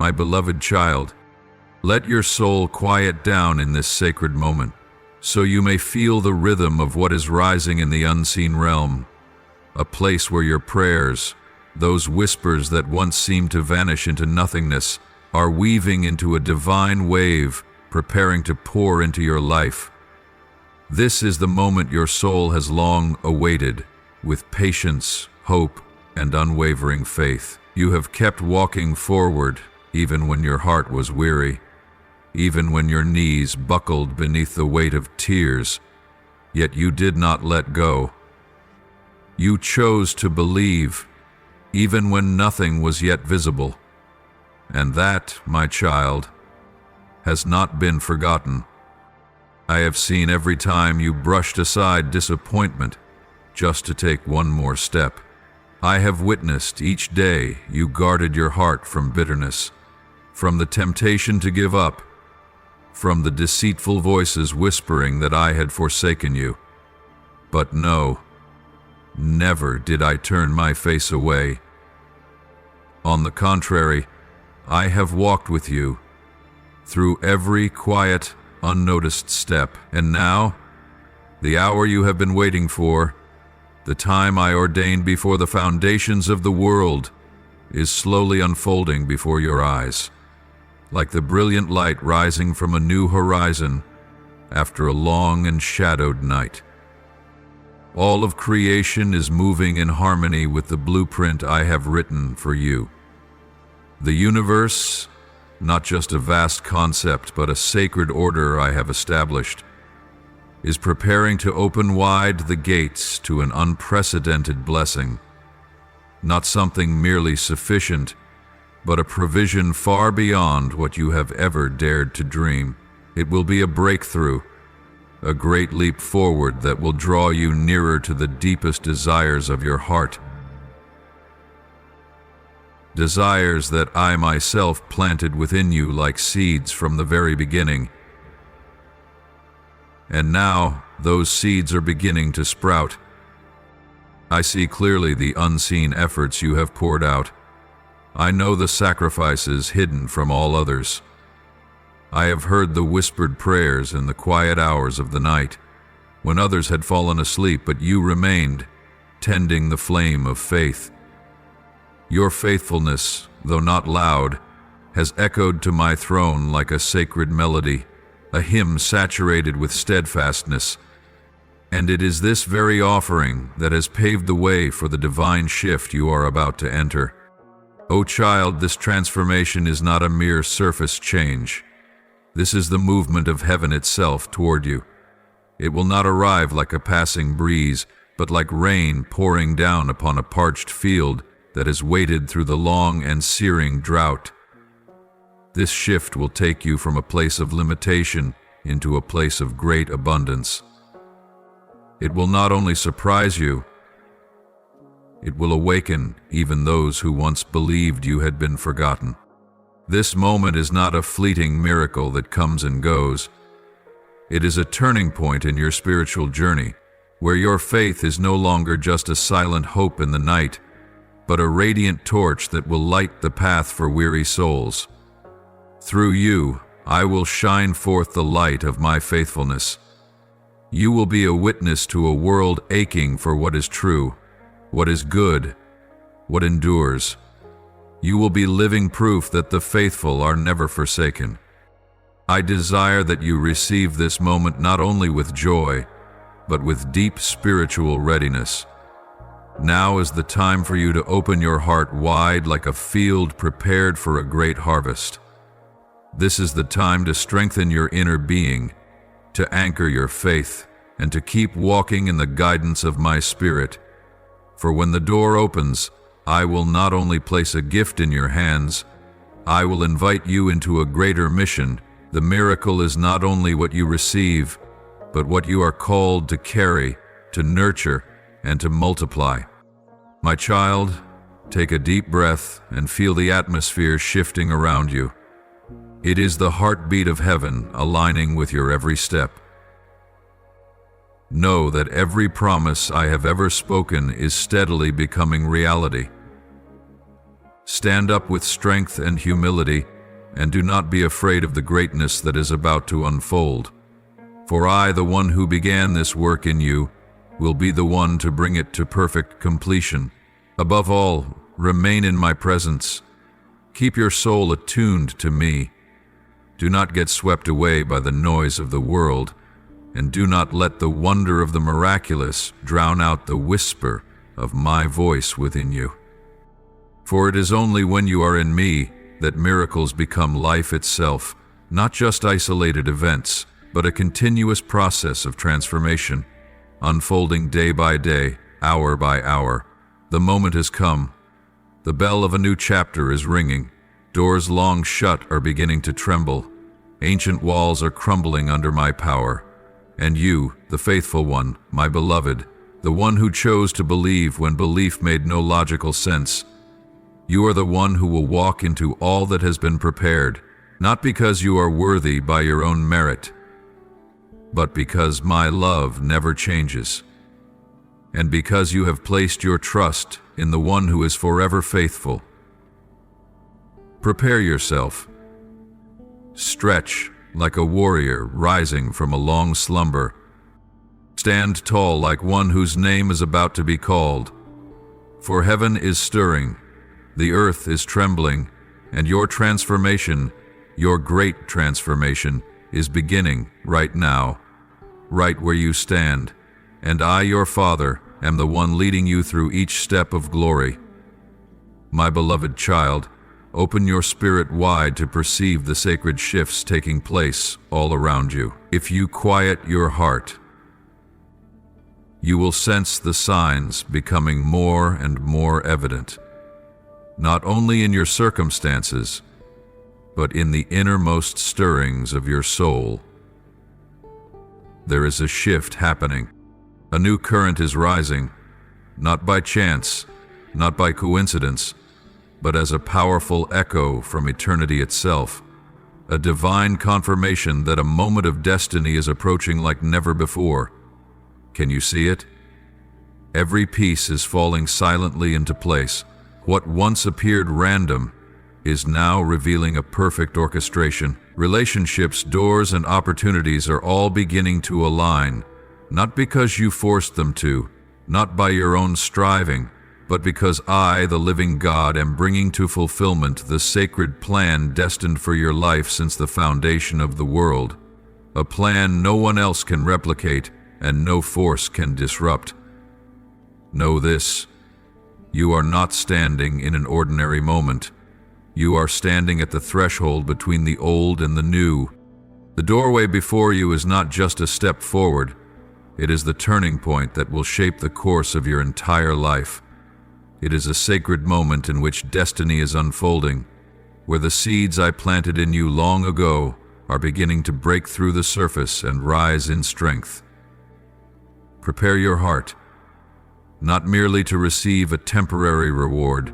My beloved child, let your soul quiet down in this sacred moment, so you may feel the rhythm of what is rising in the unseen realm, a place where your prayers, those whispers that once seemed to vanish into nothingness, are weaving into a divine wave, preparing to pour into your life. This is the moment your soul has long awaited, with patience, hope, and unwavering faith. You have kept walking forward, even when your heart was weary, even when your knees buckled beneath the weight of tears, yet you did not let go. You chose to believe, even when nothing was yet visible. And that, my child, has not been forgotten. I have seen every time you brushed aside disappointment just to take one more step. I have witnessed each day you guarded your heart from bitterness, from the temptation to give up, from the deceitful voices whispering that I had forsaken you. But no, never did I turn my face away. On the contrary, I have walked with you through every quiet, unnoticed step. And now, the hour you have been waiting for, the time I ordained before the foundations of the world, is slowly unfolding before your eyes, like the brilliant light rising from a new horizon after a long and shadowed night. All of creation is moving in harmony with the blueprint I have written for you. The universe, not just a vast concept, but a sacred order I have established, is preparing to open wide the gates to an unprecedented blessing. Not something merely sufficient, but a provision far beyond what you have ever dared to dream. It will be a breakthrough, a great leap forward that will draw you nearer to the deepest desires of your heart. Desires that I myself planted within you like seeds from the very beginning. And now those seeds are beginning to sprout. I see clearly the unseen efforts you have poured out. I know the sacrifices hidden from all others. I have heard the whispered prayers in the quiet hours of the night, when others had fallen asleep, but you remained, tending the flame of faith. Your faithfulness, though not loud, has echoed to my throne like a sacred melody, a hymn saturated with steadfastness. And it is this very offering that has paved the way for the divine shift you are about to enter. O child, this transformation is not a mere surface change. This is the movement of heaven itself toward you. It will not arrive like a passing breeze, but like rain pouring down upon a parched field that has waited through the long and searing drought. This shift will take you from a place of limitation into a place of great abundance. It will not only surprise you, it will awaken even those who once believed you had been forgotten. This moment is not a fleeting miracle that comes and goes. It is a turning point in your spiritual journey, where your faith is no longer just a silent hope in the night, but a radiant torch that will light the path for weary souls. Through you, I will shine forth the light of my faithfulness. You will be a witness to a world aching for what is true, what is good, what endures. You will be living proof that the faithful are never forsaken. I desire that you receive this moment not only with joy, but with deep spiritual readiness. Now is the time for you to open your heart wide like a field prepared for a great harvest. This is the time to strengthen your inner being, to anchor your faith, and to keep walking in the guidance of my Spirit. For when the door opens, I will not only place a gift in your hands, I will invite you into a greater mission. The miracle is not only what you receive, but what you are called to carry, to nurture, and to multiply. My child, take a deep breath and feel the atmosphere shifting around you. It is the heartbeat of heaven aligning with your every step. Know that every promise I have ever spoken is steadily becoming reality. Stand up with strength and humility, and do not be afraid of the greatness that is about to unfold. For I, the one who began this work in you, will be the one to bring it to perfect completion. Above all, remain in my presence. Keep your soul attuned to me. Do not get swept away by the noise of the world, and do not let the wonder of the miraculous drown out the whisper of my voice within you. For it is only when you are in me that miracles become life itself, not just isolated events, but a continuous process of transformation, unfolding day by day, hour by hour. The moment has come. The bell of a new chapter is ringing. Doors long shut are beginning to tremble. Ancient walls are crumbling under my power. And you, the faithful one, my beloved, the one who chose to believe when belief made no logical sense, you are the one who will walk into all that has been prepared, not because you are worthy by your own merit, but because my love never changes, and because you have placed your trust in the one who is forever faithful. Prepare yourself. Stretch like a warrior rising from a long slumber. Stand tall like one whose name is about to be called. For heaven is stirring, the earth is trembling, and your transformation, your great transformation, is beginning right now, right where you stand. And I, your Father, am the one leading you through each step of glory. My beloved child, open your spirit wide to perceive the sacred shifts taking place all around you. If you quiet your heart, you will sense the signs becoming more and more evident, not only in your circumstances, but in the innermost stirrings of your soul. There is a shift happening. A new current is rising, not by chance, not by coincidence, but as a powerful echo from eternity itself, a divine confirmation that a moment of destiny is approaching like never before. Can you see it? Every piece is falling silently into place. What once appeared random is now revealing a perfect orchestration. Relationships, doors, and opportunities are all beginning to align, not because you forced them to, not by your own striving, but because I, the living God, am bringing to fulfillment the sacred plan destined for your life since the foundation of the world, a plan no one else can replicate and no force can disrupt. Know this: you are not standing in an ordinary moment. You are standing at the threshold between the old and the new. The doorway before you is not just a step forward, it is the turning point that will shape the course of your entire life. It is a sacred moment in which destiny is unfolding, where the seeds I planted in you long ago are beginning to break through the surface and rise in strength. Prepare your heart, not merely to receive a temporary reward,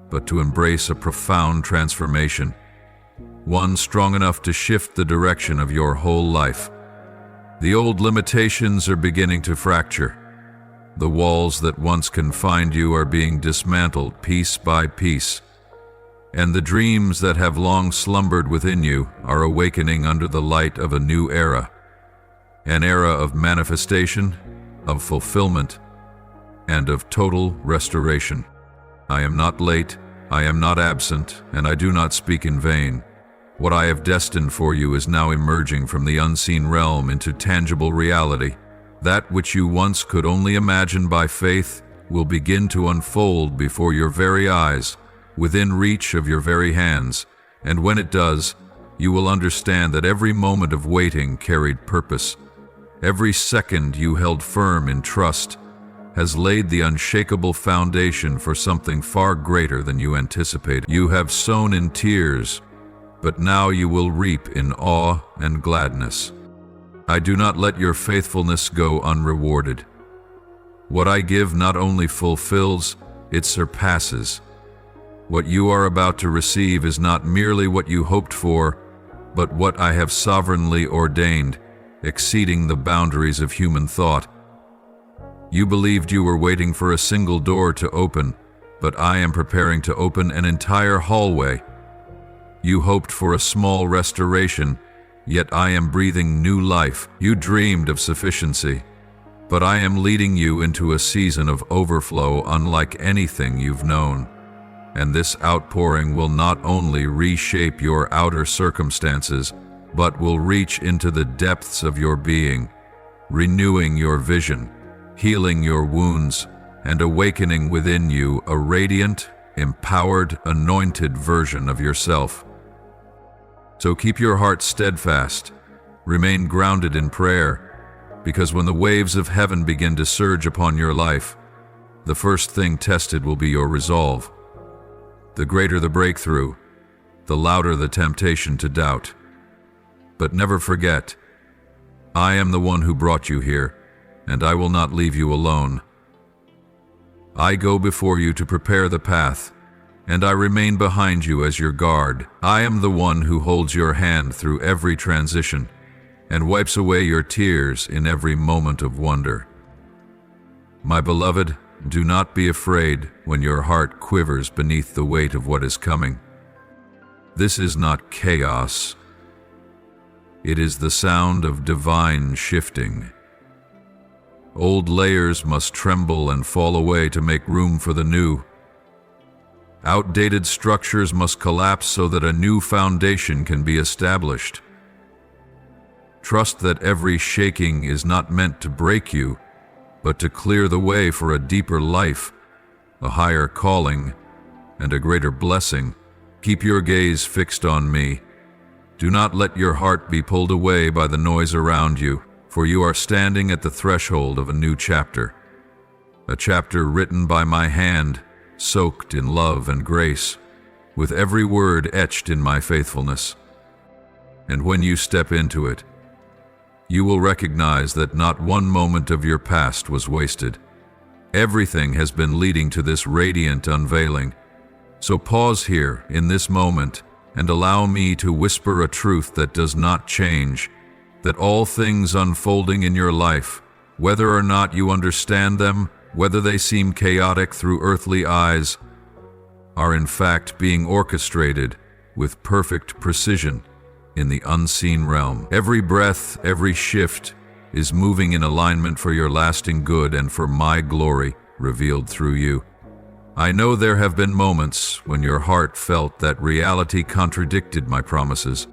but to embrace a profound transformation, one strong enough to shift the direction of your whole life. The old limitations are beginning to fracture. The walls that once confined you are being dismantled piece by piece, and the dreams that have long slumbered within you are awakening under the light of a new era, an era of manifestation, of fulfillment, and of total restoration. I am not late, I am not absent, and I do not speak in vain. What I have destined for you is now emerging from the unseen realm into tangible reality. That which you once could only imagine by faith will begin to unfold before your very eyes, within reach of your very hands, and when it does, you will understand that every moment of waiting carried purpose. Every second you held firm in trust has laid the unshakable foundation for something far greater than you anticipated. You have sown in tears, but now you will reap in awe and gladness. I do not let your faithfulness go unrewarded. What I give not only fulfills, it surpasses. What you are about to receive is not merely what you hoped for, but what I have sovereignly ordained, exceeding the boundaries of human thought. You believed you were waiting for a single door to open, but I am preparing to open an entire hallway. You hoped for a small restoration, yet I am breathing new life. You dreamed of sufficiency, but I am leading you into a season of overflow unlike anything you've known. And this outpouring will not only reshape your outer circumstances, but will reach into the depths of your being, renewing your vision, healing your wounds, and awakening within you a radiant, empowered, anointed version of yourself. So keep your heart steadfast, remain grounded in prayer, because when the waves of heaven begin to surge upon your life, the first thing tested will be your resolve. The greater the breakthrough, the louder the temptation to doubt. But never forget, I am the one who brought you here, and I will not leave you alone. I go before you to prepare the path, and I remain behind you as your guard. I am the one who holds your hand through every transition and wipes away your tears in every moment of wonder. My beloved, do not be afraid when your heart quivers beneath the weight of what is coming. This is not chaos. It is the sound of divine shifting. Old layers must tremble and fall away to make room for the new. Outdated structures must collapse so that a new foundation can be established. Trust that every shaking is not meant to break you, but to clear the way for a deeper life, a higher calling, and a greater blessing. Keep your gaze fixed on me. Do not let your heart be pulled away by the noise around you, for you are standing at the threshold of a new chapter. A chapter written by my hand, soaked in love and grace, with every word etched in my faithfulness. And when you step into it, you will recognize that not one moment of your past was wasted. Everything has been leading to this radiant unveiling. So pause here in this moment and allow me to whisper a truth that does not change, that all things unfolding in your life, whether or not you understand them, whether they seem chaotic through earthly eyes, are in fact being orchestrated with perfect precision in the unseen realm. Every breath, every shift is moving in alignment for your lasting good and for my glory revealed through you. I know there have been moments when your heart felt that reality contradicted my promises.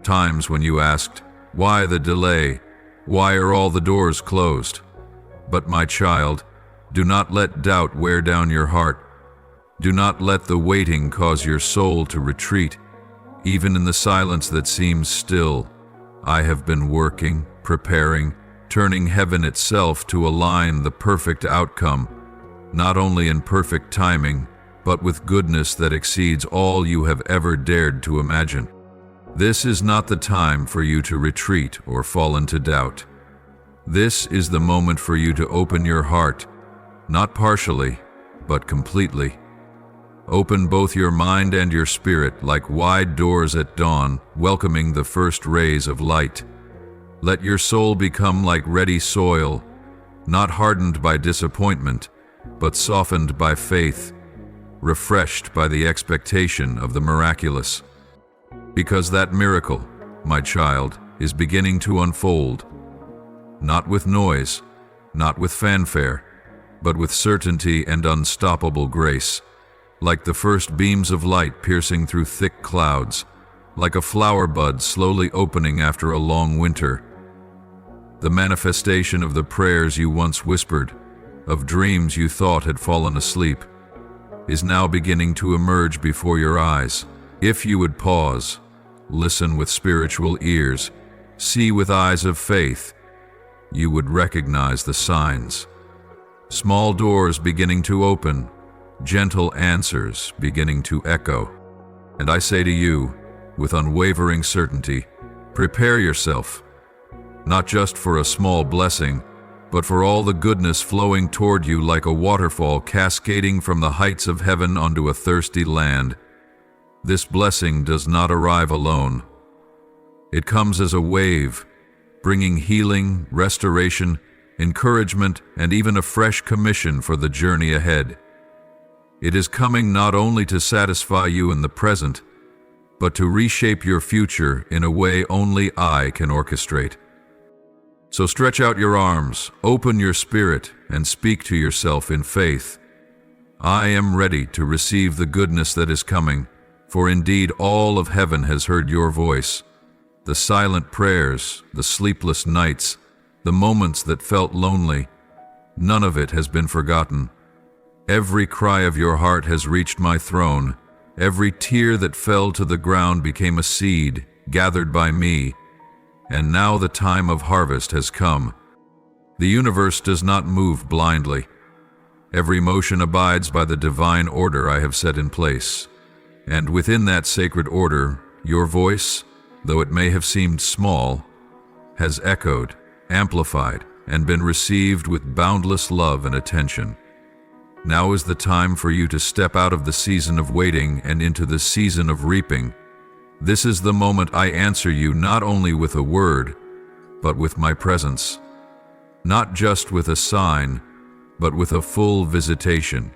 Times when you asked, why the delay? Why are all the doors closed? But my child, do not let doubt wear down your heart. Do not let the waiting cause your soul to retreat. Even in the silence that seems still, I have been working, preparing, turning heaven itself to align the perfect outcome, not only in perfect timing, but with goodness that exceeds all you have ever dared to imagine. This is not the time for you to retreat or fall into doubt. This is the moment for you to open your heart, not partially, but completely. Open both your mind and your spirit like wide doors at dawn, welcoming the first rays of light. Let your soul become like ready soil, not hardened by disappointment, but softened by faith, refreshed by the expectation of the miraculous. Because that miracle, my child, is beginning to unfold, not with noise, not with fanfare, but with certainty and unstoppable grace. Like the first beams of light piercing through thick clouds, like a flower bud slowly opening after a long winter. The manifestation of the prayers you once whispered, of dreams you thought had fallen asleep, is now beginning to emerge before your eyes. If you would pause, listen with spiritual ears, see with eyes of faith, you would recognize the signs. Small doors beginning to open, gentle answers beginning to echo. And I say to you, with unwavering certainty, prepare yourself, not just for a small blessing, but for all the goodness flowing toward you like a waterfall cascading from the heights of heaven onto a thirsty land. This blessing does not arrive alone. It comes as a wave, bringing healing, restoration, encouragement, and even a fresh commission for the journey ahead. It is coming not only to satisfy you in the present, but to reshape your future in a way only I can orchestrate. So stretch out your arms, open your spirit, and speak to yourself in faith. I am ready to receive the goodness that is coming, for indeed all of heaven has heard your voice. The silent prayers, the sleepless nights, the moments that felt lonely, none of it has been forgotten. Every cry of your heart has reached my throne. Every tear that fell to the ground became a seed gathered by me. And now the time of harvest has come. The universe does not move blindly. Every motion abides by the divine order I have set in place. And within that sacred order, your voice, though it may have seemed small, has echoed, amplified, and been received with boundless love and attention. Now is the time for you to step out of the season of waiting and into the season of reaping. This is the moment I answer you not only with a word, but with my presence. Not just with a sign, but with a full visitation.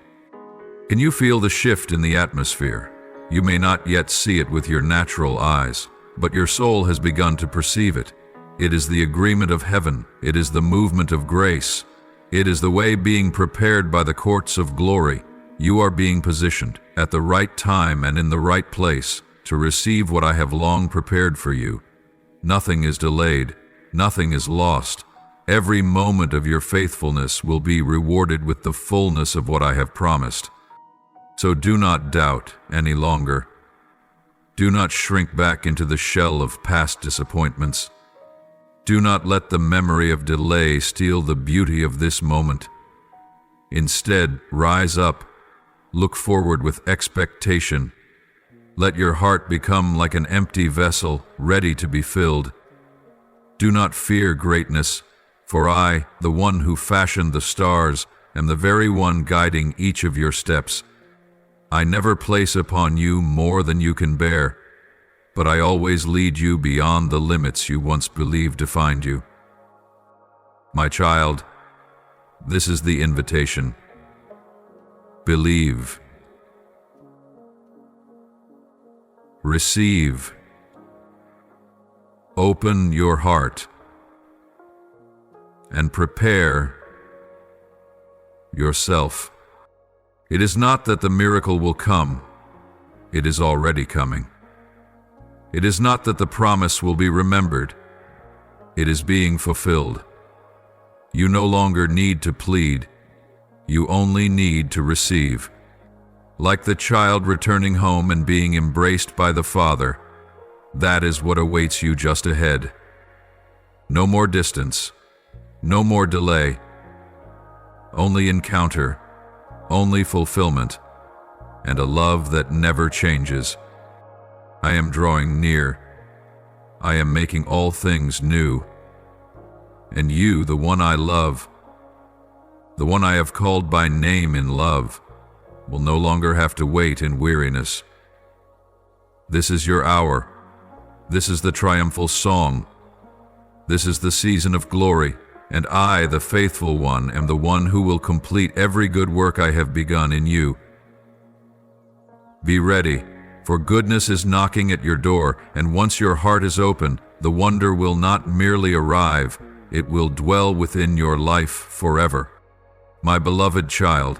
Can you feel the shift in the atmosphere? You may not yet see it with your natural eyes, but your soul has begun to perceive it. It is the agreement of heaven. It is the movement of grace. It is the way being prepared by the courts of glory. You are being positioned at the right time and in the right place to receive what I have long prepared for you. Nothing is delayed. Nothing is lost. Every moment of your faithfulness will be rewarded with the fullness of what I have promised. So do not doubt any longer. Do not shrink back into the shell of past disappointments. Do not let the memory of delay steal the beauty of this moment. Instead, rise up. Look forward with expectation. Let your heart become like an empty vessel, ready to be filled. Do not fear greatness, for I, the one who fashioned the stars, am the very one guiding each of your steps. I never place upon you more than you can bear, but I always lead you beyond the limits you once believed defined you. My child, this is the invitation. Believe. Receive. Open your heart and prepare yourself. It is not that the miracle will come. It is already coming. It is not that the promise will be remembered. It is being fulfilled. You no longer need to plead. You only need to receive. Like the child returning home and being embraced by the Father, that is what awaits you just ahead. No more distance, no more delay. Only encounter, only fulfillment, and a love that never changes. I am drawing near. I am making all things new. And you, the one I love, the one I have called by name in love, will no longer have to wait in weariness. This is your hour. This is the triumphal song. This is the season of glory, and I, the faithful one, am the one who will complete every good work I have begun in you. Be ready, for goodness is knocking at your door, and once your heart is open, the wonder will not merely arrive, it will dwell within your life forever. My beloved child,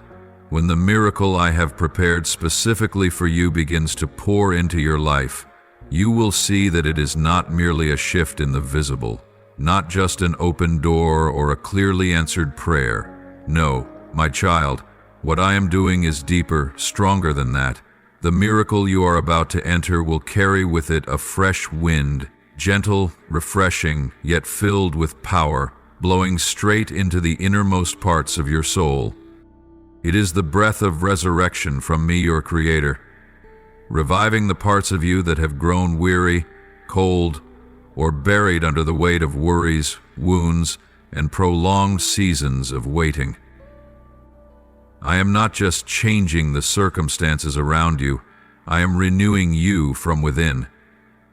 when the miracle I have prepared specifically for you begins to pour into your life, you will see that it is not merely a shift in the visible, not just an open door or a clearly answered prayer. No, my child, what I am doing is deeper, stronger than that. The miracle you are about to enter will carry with it a fresh wind, gentle, refreshing, yet filled with power, blowing straight into the innermost parts of your soul. It is the breath of resurrection from me, your Creator, reviving the parts of you that have grown weary, cold, or buried under the weight of worries, wounds, and prolonged seasons of waiting. I am not just changing the circumstances around you, I am renewing you from within.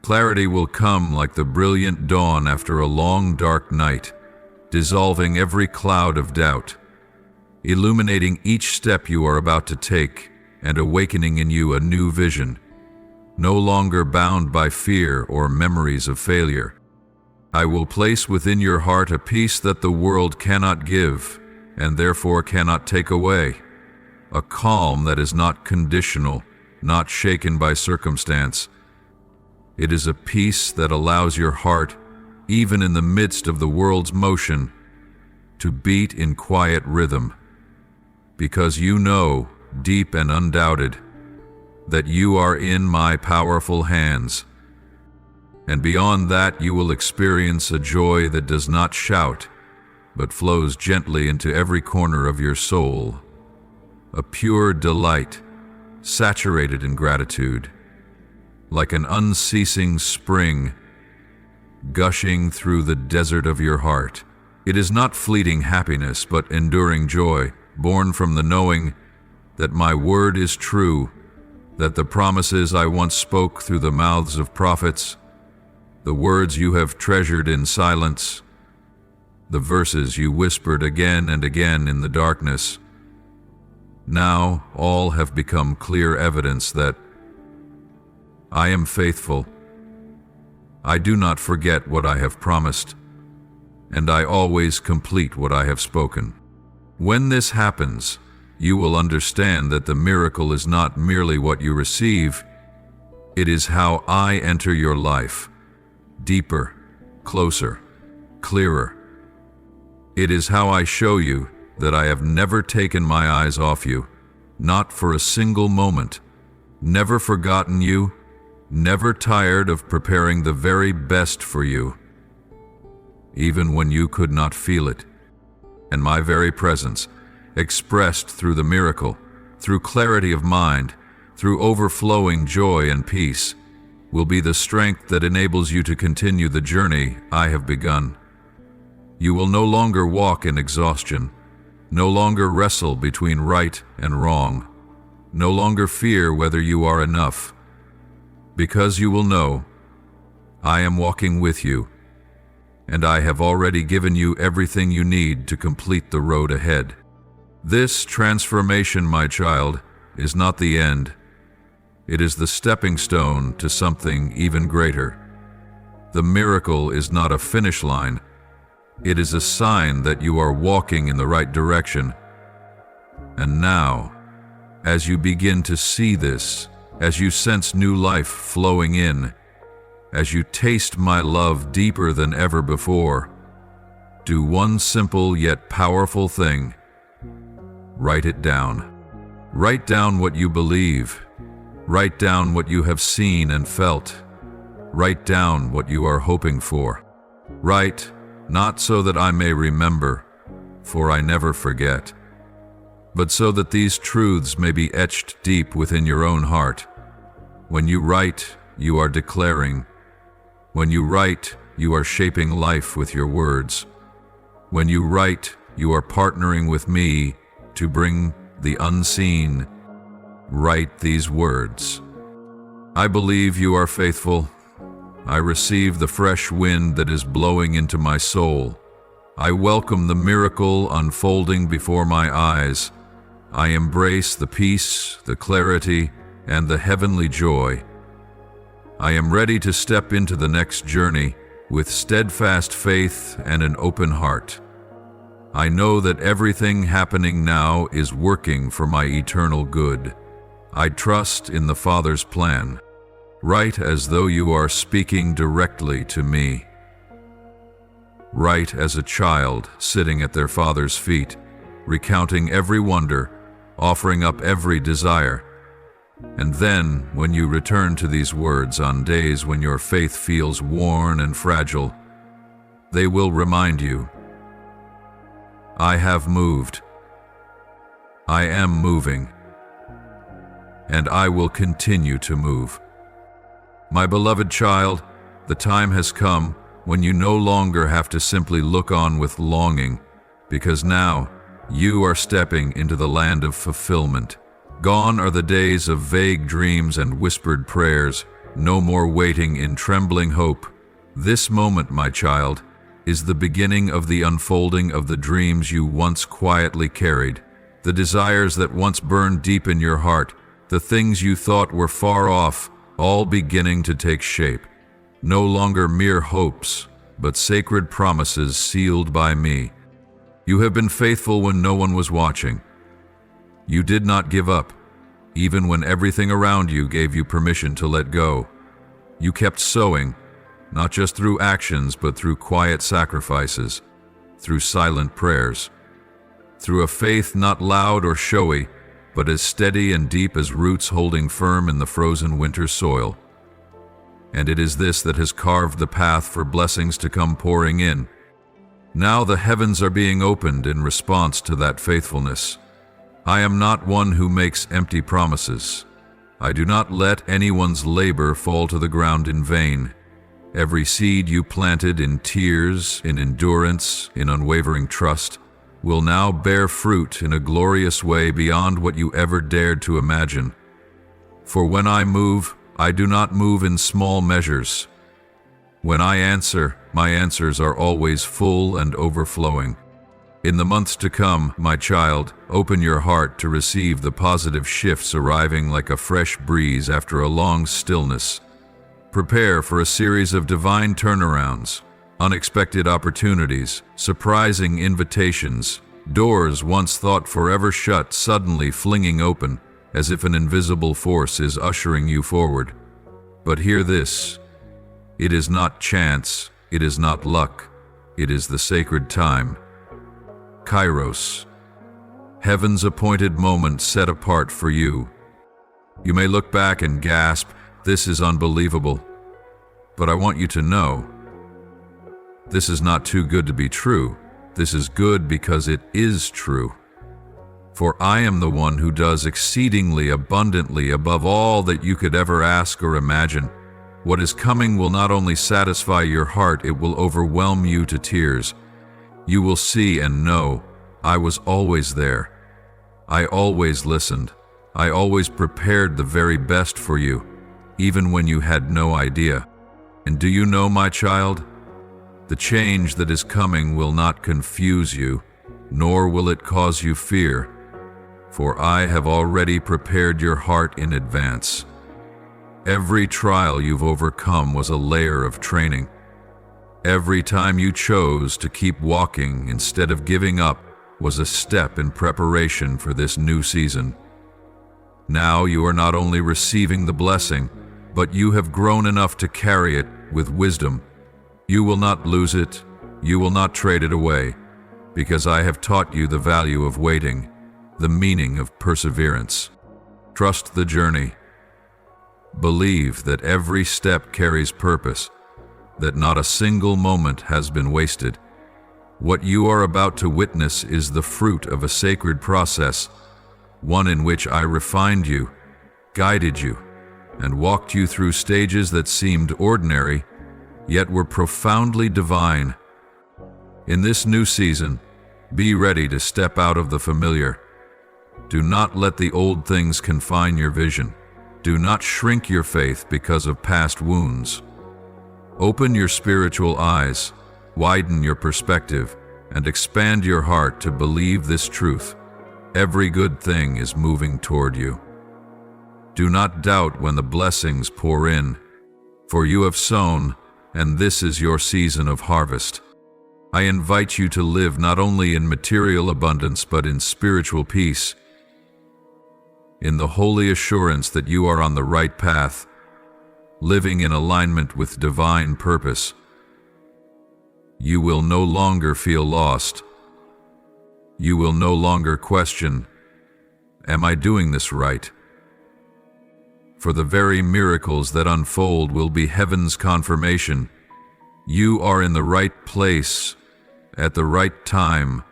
Clarity will come like the brilliant dawn after a long dark night, dissolving every cloud of doubt, illuminating each step you are about to take and awakening in you a new vision. no longer bound by fear or memories of failure. I will place within your heart a peace that the world cannot give and therefore cannot take away, a calm that is not conditional, not shaken by circumstance. It is a peace that allows your heart, even in the midst of the world's motion, to beat in quiet rhythm, because you know, deep and undoubted, that you are in my powerful hands. And beyond that, you will experience a joy that does not shout, but flows gently into every corner of your soul, a pure delight, saturated in gratitude, like an unceasing spring gushing through the desert of your heart. It is not fleeting happiness, but enduring joy, born from the knowing that my word is true, that the promises I once spoke through the mouths of prophets, the words you have treasured in silence, the verses you whispered again and again in the darkness, now all have become clear evidence that I am faithful. I do not forget what I have promised, and I always complete what I have spoken. When this happens, you will understand that the miracle is not merely what you receive, it is how I enter your life, deeper, closer, clearer. It is how I show you that I have never taken my eyes off you, not for a single moment, never forgotten you, never tired of preparing the very best for you, even when you could not feel it. And my very presence, expressed through the miracle, through clarity of mind, through overflowing joy and peace, will be the strength that enables you to continue the journey I have begun. You will no longer walk in exhaustion, no longer wrestle between right and wrong, no longer fear whether you are enough, because you will know, I am walking with you, and I have already given you everything you need to complete the road ahead. This transformation, my child, is not the end. It is the stepping stone to something even greater. The miracle is not a finish line. It is a sign that you are walking in the right direction. And now, as you begin to see this, as you sense new life flowing in, as you taste my love deeper than ever before, do one simple yet powerful thing. Write it down. Write down what you believe. Write down what you have seen and felt. Write down what you are hoping for. Write, not so that I may remember, for I never forget, but so that these truths may be etched deep within your own heart. When you write, you are declaring. When you write, you are shaping life with your words. When you write, you are partnering with me to bring the unseen. Write these words. I believe you are faithful. I receive the fresh wind that is blowing into my soul. I welcome the miracle unfolding before my eyes. I embrace the peace, the clarity, and the heavenly joy. I am ready to step into the next journey with steadfast faith and an open heart. I know that everything happening now is working for my eternal good. I trust in the Father's plan. Write as though you are speaking directly to me. Write as a child sitting at their father's feet, recounting every wonder, offering up every desire. And then, when you return to these words on days when your faith feels worn and fragile, they will remind you, I have moved. I am moving. And I will continue to move. My beloved child, the time has come when you no longer have to simply look on with longing, because now you are stepping into the land of fulfillment. Gone are the days of vague dreams and whispered prayers, no more waiting in trembling hope. This moment, my child, is the beginning of the unfolding of the dreams you once quietly carried, the desires that once burned deep in your heart, the things you thought were far off, all beginning to take shape, no longer mere hopes, but sacred promises sealed by me. You have been faithful when no one was watching. You did not give up, even when everything around you gave you permission to let go. You kept sowing, not just through actions, but through quiet sacrifices, through silent prayers, through a faith not loud or showy, but as steady and deep as roots holding firm in the frozen winter soil. And it is this that has carved the path for blessings to come pouring in. Now the heavens are being opened in response to that faithfulness. I am not one who makes empty promises. I do not let anyone's labor fall to the ground in vain. Every seed you planted in tears, in endurance, in unwavering trust, will now bear fruit in a glorious way beyond what you ever dared to imagine. For when I move, I do not move in small measures. When I answer, my answers are always full and overflowing. In the months to come, my child, open your heart to receive the positive shifts arriving like a fresh breeze after a long stillness. Prepare for a series of divine turnarounds, unexpected opportunities, surprising invitations, doors once thought forever shut suddenly flinging open, as if an invisible force is ushering you forward. But hear this: it is not chance, it is not luck, it is the sacred time. Kairos, heaven's appointed moment set apart for you. You may look back and gasp, "This is unbelievable." But I want you to know, this is not too good to be true. This is good because it is true. For I am the one who does exceedingly abundantly above all that you could ever ask or imagine. What is coming will not only satisfy your heart, it will overwhelm you to tears. You will see and know, I was always there. I always listened. I always prepared the very best for you, even when you had no idea. And do you know, my child? The change that is coming will not confuse you, nor will it cause you fear. For I have already prepared your heart in advance. Every trial you've overcome was a layer of training. Every time you chose to keep walking instead of giving up was a step in preparation for this new season. Now you are not only receiving the blessing, but you have grown enough to carry it with wisdom. You will not lose it, you will not trade it away, because I have taught you the value of waiting, the meaning of perseverance. Trust the journey. Believe that every step carries purpose, that not a single moment has been wasted. What you are about to witness is the fruit of a sacred process, one in which I refined you, guided you, and walked you through stages that seemed ordinary, yet were profoundly divine. In this new season, be ready to step out of the familiar. Do not let the old things confine your vision. Do not shrink your faith because of past wounds. Open your spiritual eyes, widen your perspective, and expand your heart to believe this truth. Every good thing is moving toward you. Do not doubt when the blessings pour in, for you have sown, and this is your season of harvest. I invite you to live not only in material abundance but in spiritual peace, in the holy assurance that you are on the right path, living in alignment with divine purpose. You will no longer feel lost. You will no longer question, "Am I doing this right?" For the very miracles that unfold will be heaven's confirmation. You are in the right place, at the right time,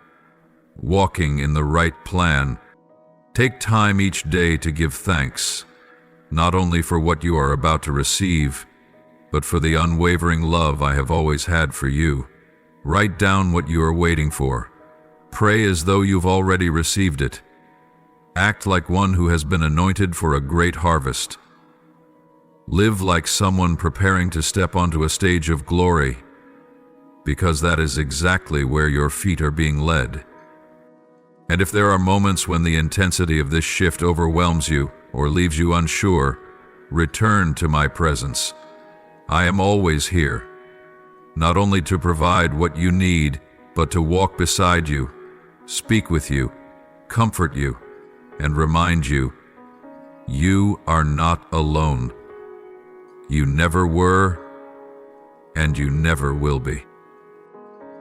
walking in the right plan. Take time each day to give thanks, not only for what you are about to receive, but for the unwavering love I have always had for you. Write down what you are waiting for. Pray as though you've already received it. Act like one who has been anointed for a great harvest. Live like someone preparing to step onto a stage of glory, because that is exactly where your feet are being led. And if there are moments when the intensity of this shift overwhelms you or leaves you unsure, return to my presence. I am always here, not only to provide what you need, but to walk beside you, speak with you, comfort you, and remind you, you are not alone. You never were, and you never will be.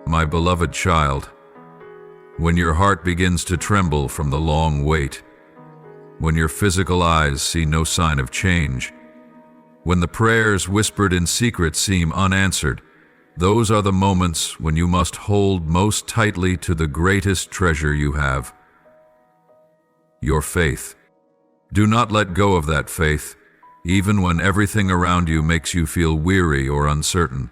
My beloved child, when your heart begins to tremble from the long wait, when your physical eyes see no sign of change, when the prayers whispered in secret seem unanswered, those are the moments when you must hold most tightly to the greatest treasure you have, your faith. Do not let go of that faith, even when everything around you makes you feel weary or uncertain.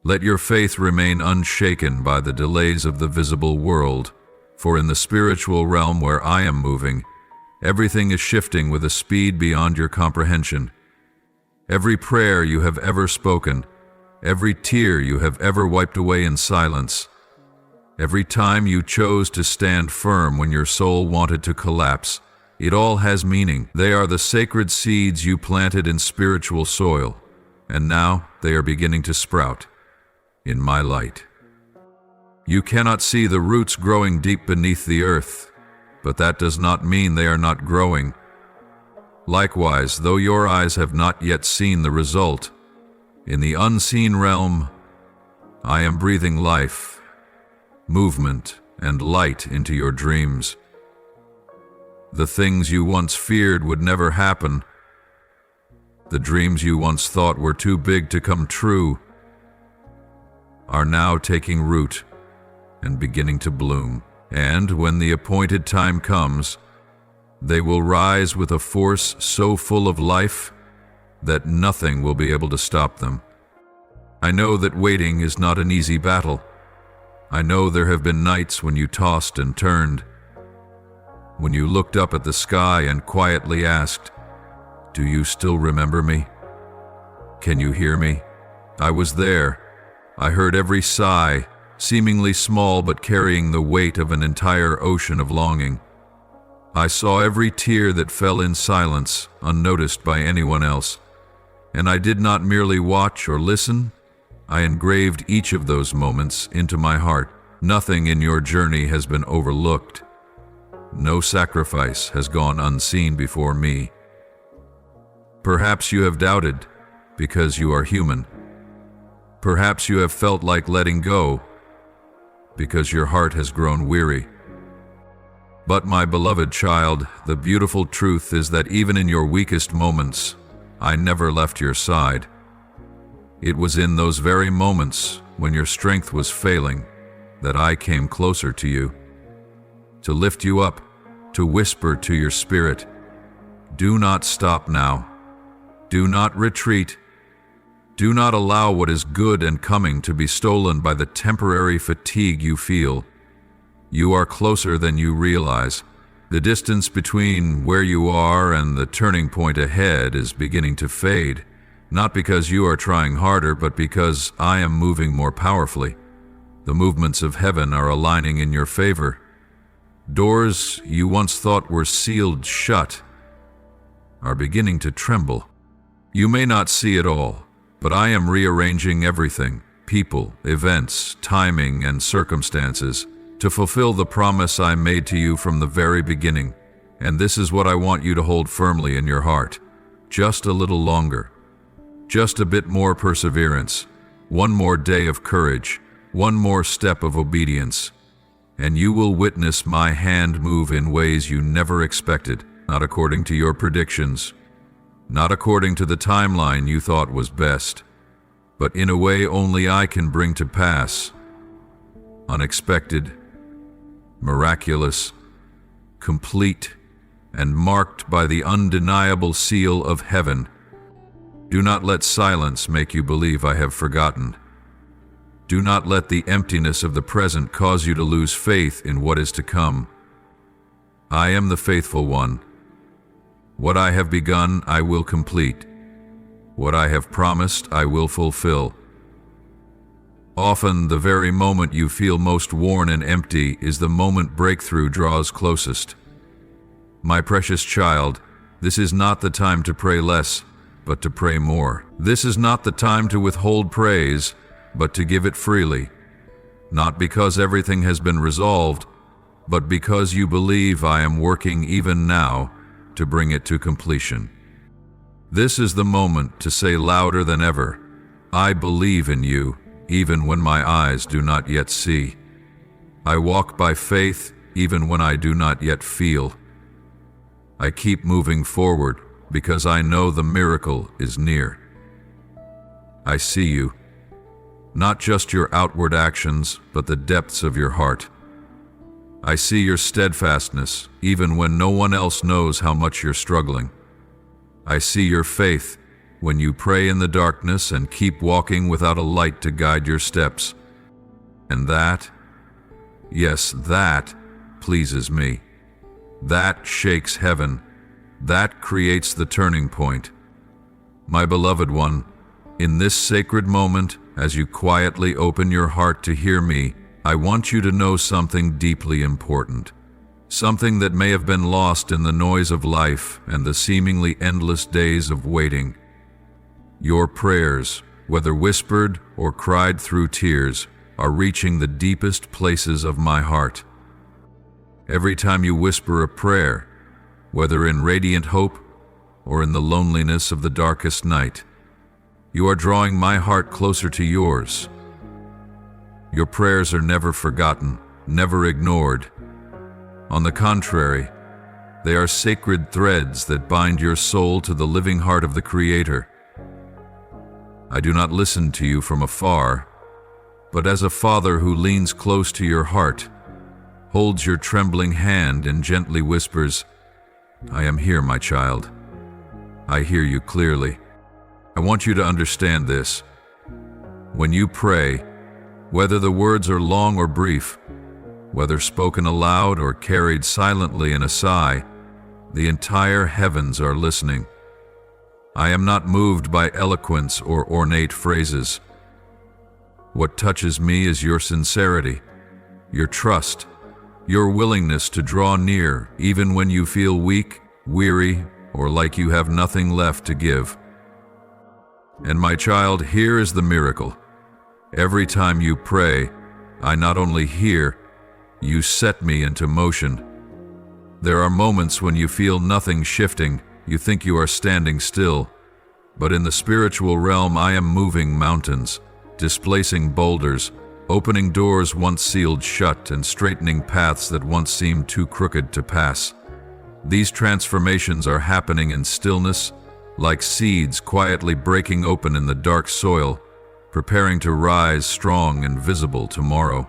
Let your faith remain unshaken by the delays of the visible world, for in the spiritual realm where I am moving, everything is shifting with a speed beyond your comprehension. Every prayer you have ever spoken, every tear you have ever wiped away in silence, every time you chose to stand firm when your soul wanted to collapse, it all has meaning. They are the sacred seeds you planted in spiritual soil, and now they are beginning to sprout in my light. You cannot see the roots growing deep beneath the earth, but that does not mean they are not growing. Likewise, though your eyes have not yet seen the result, in the unseen realm, I am breathing life, movement, and light into your dreams. The things you once feared would never happen, the dreams you once thought were too big to come true, are now taking root and beginning to bloom. And when the appointed time comes, they will rise with a force so full of life that nothing will be able to stop them. I know that waiting is not an easy battle. I know there have been nights when you tossed and turned, when you looked up at the sky and quietly asked, "Do you still remember me? Can you hear me?" I was there. I heard every sigh, seemingly small but carrying the weight of an entire ocean of longing. I saw every tear that fell in silence, unnoticed by anyone else. And I did not merely watch or listen, I engraved each of those moments into my heart. Nothing in your journey has been overlooked. No sacrifice has gone unseen before me. Perhaps you have doubted, because you are human. Perhaps you have felt like letting go, because your heart has grown weary. But my beloved child, the beautiful truth is that even in your weakest moments, I never left your side. It was in those very moments when your strength was failing that I came closer to you, to lift you up, to whisper to your spirit, "Do not stop now. Do not retreat. Do not allow what is good and coming to be stolen by the temporary fatigue you feel. You are closer than you realize. The distance between where you are and the turning point ahead is beginning to fade, not because you are trying harder, but because I am moving more powerfully. The movements of heaven are aligning in your favor. Doors you once thought were sealed shut are beginning to tremble. You may not see it all, but I am rearranging everything, people, events, timing, and circumstances, to fulfill the promise I made to you from the very beginning. And this is what I want you to hold firmly in your heart. Just a little longer. Just a bit more perseverance. One more day of courage. One more step of obedience. And you will witness my hand move in ways you never expected, not according to your predictions, not according to the timeline you thought was best, but in a way only I can bring to pass. Unexpected, miraculous, complete, and marked by the undeniable seal of heaven. Do not let silence make you believe I have forgotten. Do not let the emptiness of the present cause you to lose faith in what is to come. I am the faithful one. What I have begun, I will complete. What I have promised, I will fulfill. Often, the very moment you feel most worn and empty is the moment breakthrough draws closest. My precious child, This is not the time to pray less, but to pray more. This is not the time to withhold praise, but to give it freely. Not because everything has been resolved, but because you believe I am working even now to bring it to completion. This is the moment to say louder than ever, I believe in you, even when my eyes do not yet see. I walk by faith, even when I do not yet feel. I keep moving forward because I know the miracle is near. I see you, not just your outward actions, but the depths of your heart. I see your steadfastness, even when no one else knows how much you're struggling. I see your faith when you pray in the darkness and keep walking without a light to guide your steps. And that, yes, that pleases me. That shakes heaven. That creates the turning point. My beloved one, in this sacred moment, as you quietly open your heart to hear me, I want you to know something deeply important. Something that may have been lost in the noise of life and the seemingly endless days of waiting. Your prayers, whether whispered or cried through tears, are reaching the deepest places of my heart. Every time you whisper a prayer, whether in radiant hope or in the loneliness of the darkest night, you are drawing my heart closer to yours. Your prayers are never forgotten, never ignored. On the contrary, they are sacred threads that bind your soul to the living heart of the Creator. I do not listen to you from afar, but as a father who leans close to your heart, holds your trembling hand and gently whispers, I am here, my child. I hear you clearly. I want you to understand this. When you pray, whether the words are long or brief, whether spoken aloud or carried silently in a sigh, the entire heavens are listening. I am not moved by eloquence or ornate phrases. What touches me is your sincerity, your trust, your willingness to draw near even when you feel weak, weary, or like you have nothing left to give. And my child, here is the miracle. Every time you pray, I not only hear, you set me into motion. There are moments when you feel nothing shifting, you think you are standing still. But in the spiritual realm, I am moving mountains, displacing boulders, opening doors once sealed shut, and straightening paths that once seemed too crooked to pass. These transformations are happening in stillness, like seeds quietly breaking open in the dark soil, preparing to rise strong and visible tomorrow.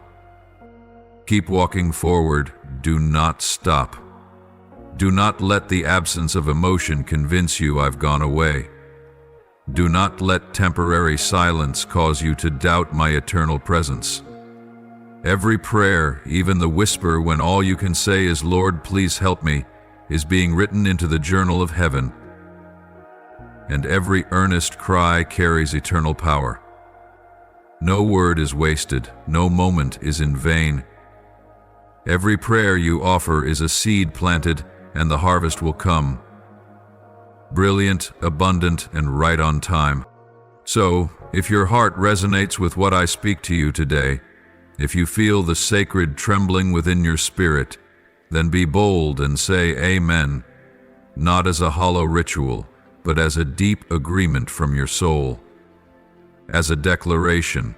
Keep walking forward. Do not stop. Do not let the absence of emotion convince you I've gone away. Do not let temporary silence cause you to doubt my eternal presence. Every prayer, even the whisper when all you can say is, Lord, please help me, is being written into the journal of heaven. And every earnest cry carries eternal power. No word is wasted, no moment is in vain. Every prayer you offer is a seed planted, and the harvest will come. Brilliant, abundant, and right on time. So, if your heart resonates with what I speak to you today, if you feel the sacred trembling within your spirit, then be bold and say Amen, not as a hollow ritual, but as a deep agreement from your soul. As a declaration,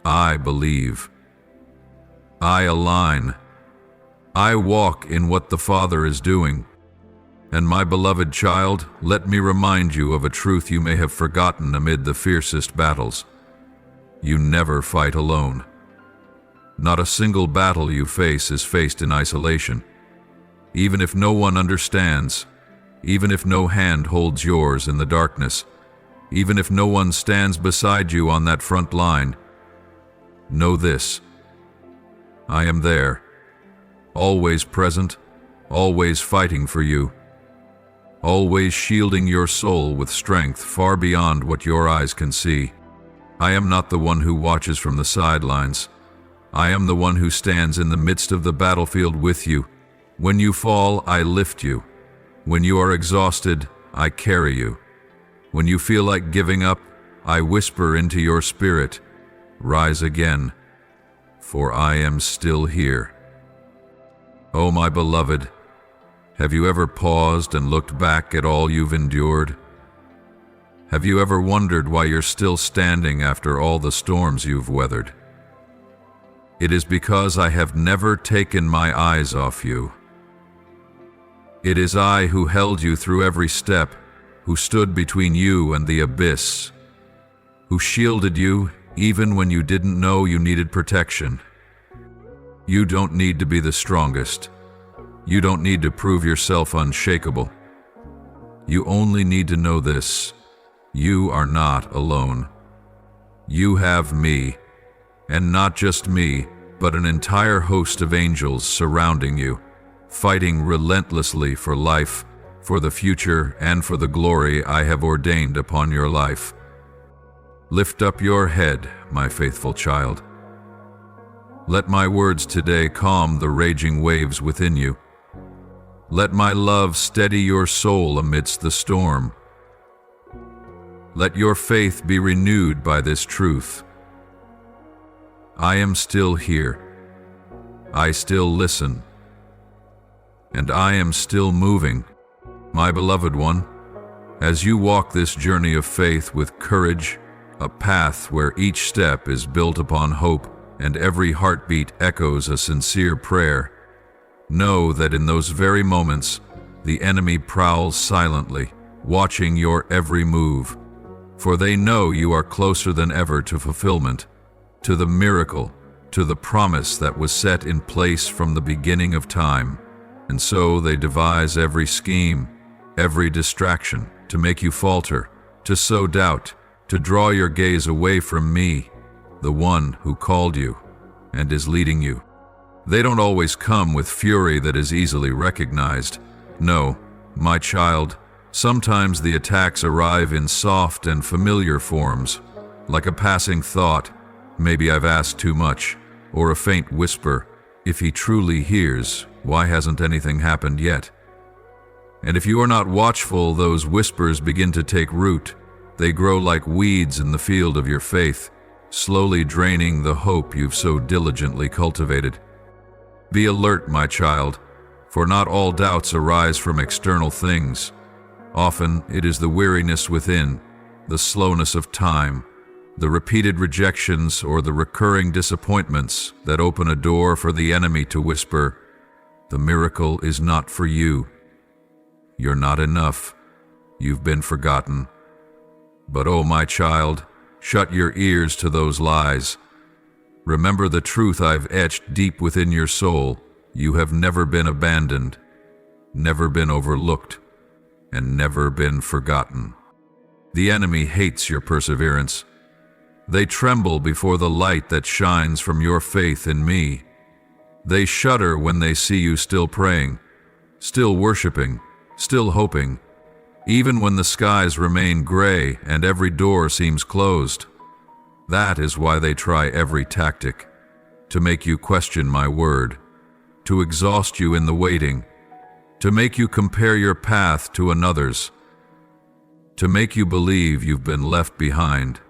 I believe. I align. I walk in what the Father is doing. And my beloved child, let me remind you of a truth you may have forgotten amid the fiercest battles. You never fight alone. Not a single battle you face is faced in isolation. Even if no one understands, even if no hand holds yours in the darkness, even if no one stands beside you on that front line, know this: I am there, always present, always fighting for you, always shielding your soul with strength far beyond what your eyes can see. I am not the one who watches from the sidelines. I am the one who stands in the midst of the battlefield with you. When you fall, I lift you. When you are exhausted, I carry you. When you feel like giving up, I whisper into your spirit, rise again, for I am still here. Oh, my beloved, have you ever paused and looked back at all you've endured? Have you ever wondered why you're still standing after all the storms you've weathered? It is because I have never taken my eyes off you. It is I who held you through every step, who stood between you and the abyss, who shielded you even when you didn't know you needed protection. You don't need to be the strongest. You don't need to prove yourself unshakable. You only need to know this: you are not alone. You have me, and not just me, but an entire host of angels surrounding you, fighting relentlessly for life, for the future, and for the glory I have ordained upon your life. Lift up your head, my faithful child. Let my words today calm the raging waves within you. Let my love steady your soul amidst the storm. Let your faith be renewed by this truth. I am still here. I still listen. And I am still moving, my beloved one, as you walk this journey of faith with courage, a path where each step is built upon hope and every heartbeat echoes a sincere prayer. Know that in those very moments, the enemy prowls silently, watching your every move, for they know you are closer than ever to fulfillment, to the miracle, to the promise that was set in place from the beginning of time. And so they devise every scheme, every distraction to make you falter, to sow doubt, to draw your gaze away from me, the one who called you and is leading you. They don't always come with fury that is easily recognized. No, my child, sometimes the attacks arrive in soft and familiar forms, like a passing thought, maybe I've asked too much, or a faint whisper, if he truly hears, why hasn't anything happened yet? And if you are not watchful, those whispers begin to take root. They grow like weeds in the field of your faith, slowly draining the hope you've so diligently cultivated. Be alert, my child, for not all doubts arise from external things. Often it is the weariness within, the slowness of time, the repeated rejections or the recurring disappointments that open a door for the enemy to whisper, "The miracle is not for you. You're not enough. You've been forgotten." But oh, my child, shut your ears to those lies. Remember the truth I've etched deep within your soul. You have never been abandoned, never been overlooked, and never been forgotten. The enemy hates your perseverance. They tremble before the light that shines from your faith in me. They shudder when they see you still praying, still worshiping, still hoping, even when the skies remain gray and every door seems closed. That is why they try every tactic, to make you question my word, to exhaust you in the waiting, to make you compare your path to another's, to make you believe you've been left behind.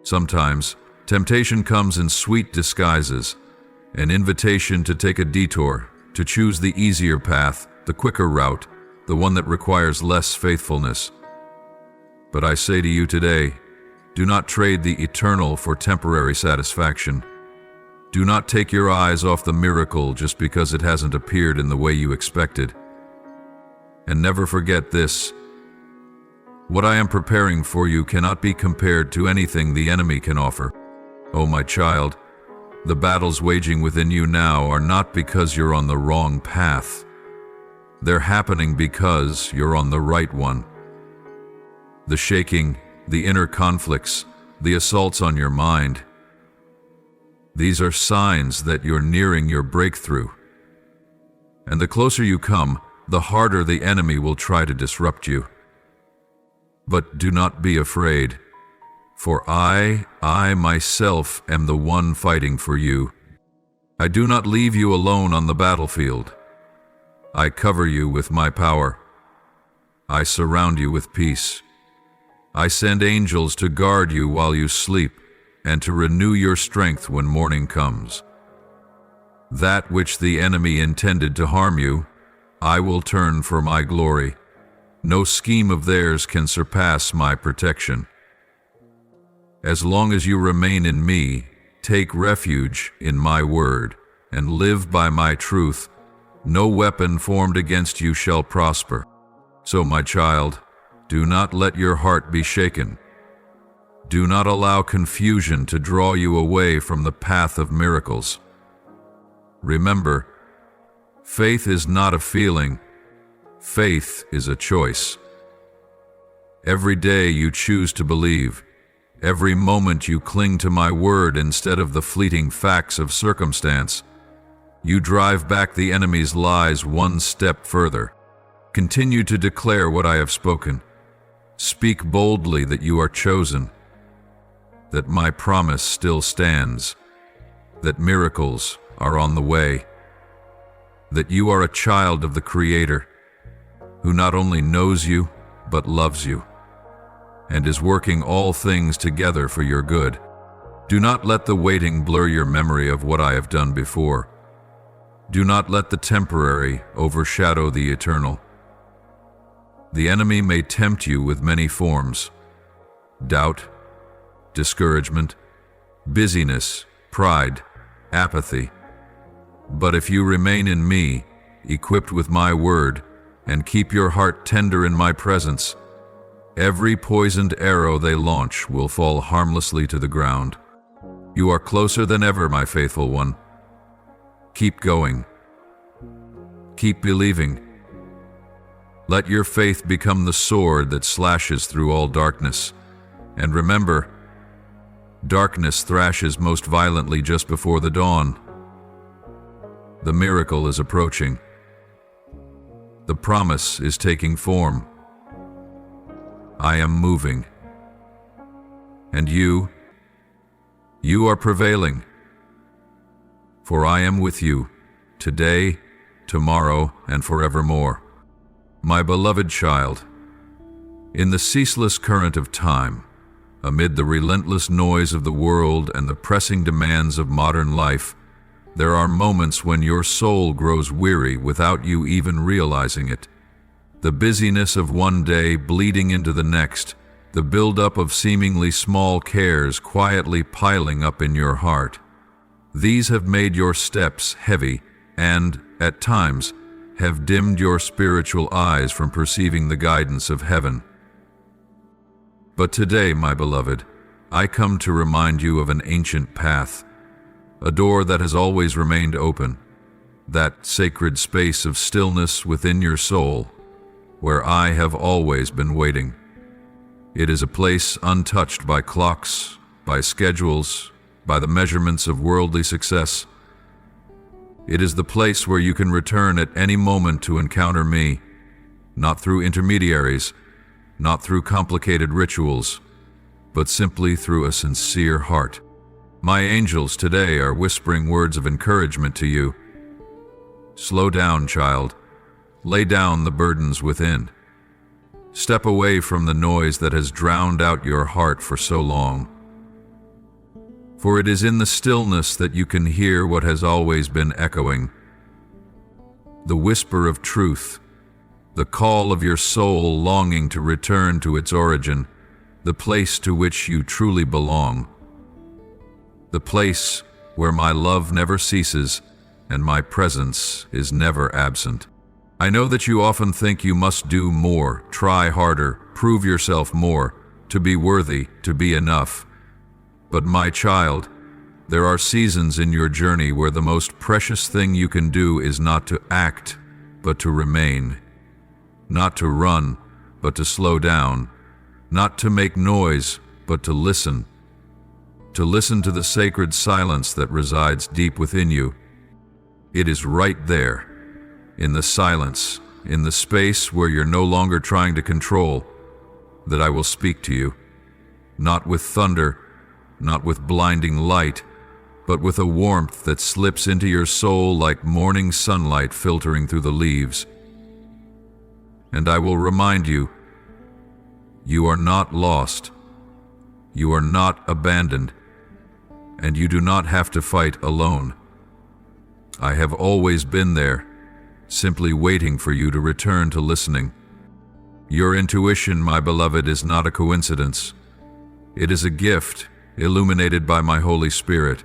Sometimes, temptation comes in sweet disguises, an invitation to take a detour, to choose the easier path, the quicker route, the one that requires less faithfulness. But I say to you today, do not trade the eternal for temporary satisfaction. Do not take your eyes off the miracle just because it hasn't appeared in the way you expected. And never forget this: what I am preparing for you cannot be compared to anything the enemy can offer. Oh, my child, the battles waging within you now are not because you're on the wrong path. They're happening because you're on the right one. The shaking, the inner conflicts, the assaults on your mind, these are signs that you're nearing your breakthrough. And the closer you come, the harder the enemy will try to disrupt you. But do not be afraid, for I myself am the one fighting for you. I do not leave you alone on the battlefield. I cover you with my power, I surround you with peace. I send angels to guard you while you sleep and to renew your strength when morning comes. That which the enemy intended to harm you, I will turn for my glory. No scheme of theirs can surpass my protection. As long as you remain in me, take refuge in my word, and live by my truth, no weapon formed against you shall prosper. So, my child, do not let your heart be shaken. Do not allow confusion to draw you away from the path of miracles. Remember, faith is not a feeling. Faith is a choice. Every day you choose to believe. Every moment you cling to my word instead of the fleeting facts of circumstance. You drive back the enemy's lies one step further. Continue to declare what I have spoken. Speak boldly that you are chosen, that my promise still stands, that miracles are on the way, that you are a child of the Creator, who not only knows you, but loves you, and is working all things together for your good. Do not let the waiting blur your memory of what I have done before. Do not let the temporary overshadow the eternal. The enemy may tempt you with many forms: doubt, discouragement, busyness, pride, apathy. But if you remain in me, equipped with my word, and keep your heart tender in my presence, every poisoned arrow they launch will fall harmlessly to the ground. You are closer than ever, my faithful one. Keep going. Keep believing. Let your faith become the sword that slashes through all darkness. And remember, darkness thrashes most violently just before the dawn. The miracle is approaching. The promise is taking form. I am moving. And you are prevailing. For I am with you, today, tomorrow, and forevermore. My beloved child, in the ceaseless current of time, amid the relentless noise of the world and the pressing demands of modern life, there are moments when your soul grows weary without you even realizing it. The busyness of one day bleeding into the next, the buildup of seemingly small cares quietly piling up in your heart. These have made your steps heavy and, at times, have dimmed your spiritual eyes from perceiving the guidance of heaven. But today, my beloved, I come to remind you of an ancient path, a door that has always remained open, that sacred space of stillness within your soul, where I have always been waiting. It is a place untouched by clocks, by schedules, by the measurements of worldly success. It is the place where you can return at any moment to encounter me, not through intermediaries, not through complicated rituals, but simply through a sincere heart. My angels today are whispering words of encouragement to you. Slow down, child. Lay down the burdens within. Step away from the noise that has drowned out your heart for so long. For it is in the stillness that you can hear what has always been echoing. The whisper of truth, the call of your soul longing to return to its origin, the place to which you truly belong. The place where my love never ceases and my presence is never absent. I know that you often think you must do more, try harder, prove yourself more, to be worthy, to be enough. But my child, there are seasons in your journey where the most precious thing you can do is not to act, but to remain. Not to run, but to slow down. Not to make noise, but to listen. To listen to the sacred silence that resides deep within you. It is right there, in the silence, in the space where you're no longer trying to control, that I will speak to you. Not with thunder, not with blinding light, but with a warmth that slips into your soul like morning sunlight filtering through the leaves. And I will remind you, you are not lost, you are not abandoned, and you do not have to fight alone. I have always been there, simply waiting for you to return to listening. Your intuition, my beloved, is not a coincidence. It is a gift illuminated by my Holy Spirit.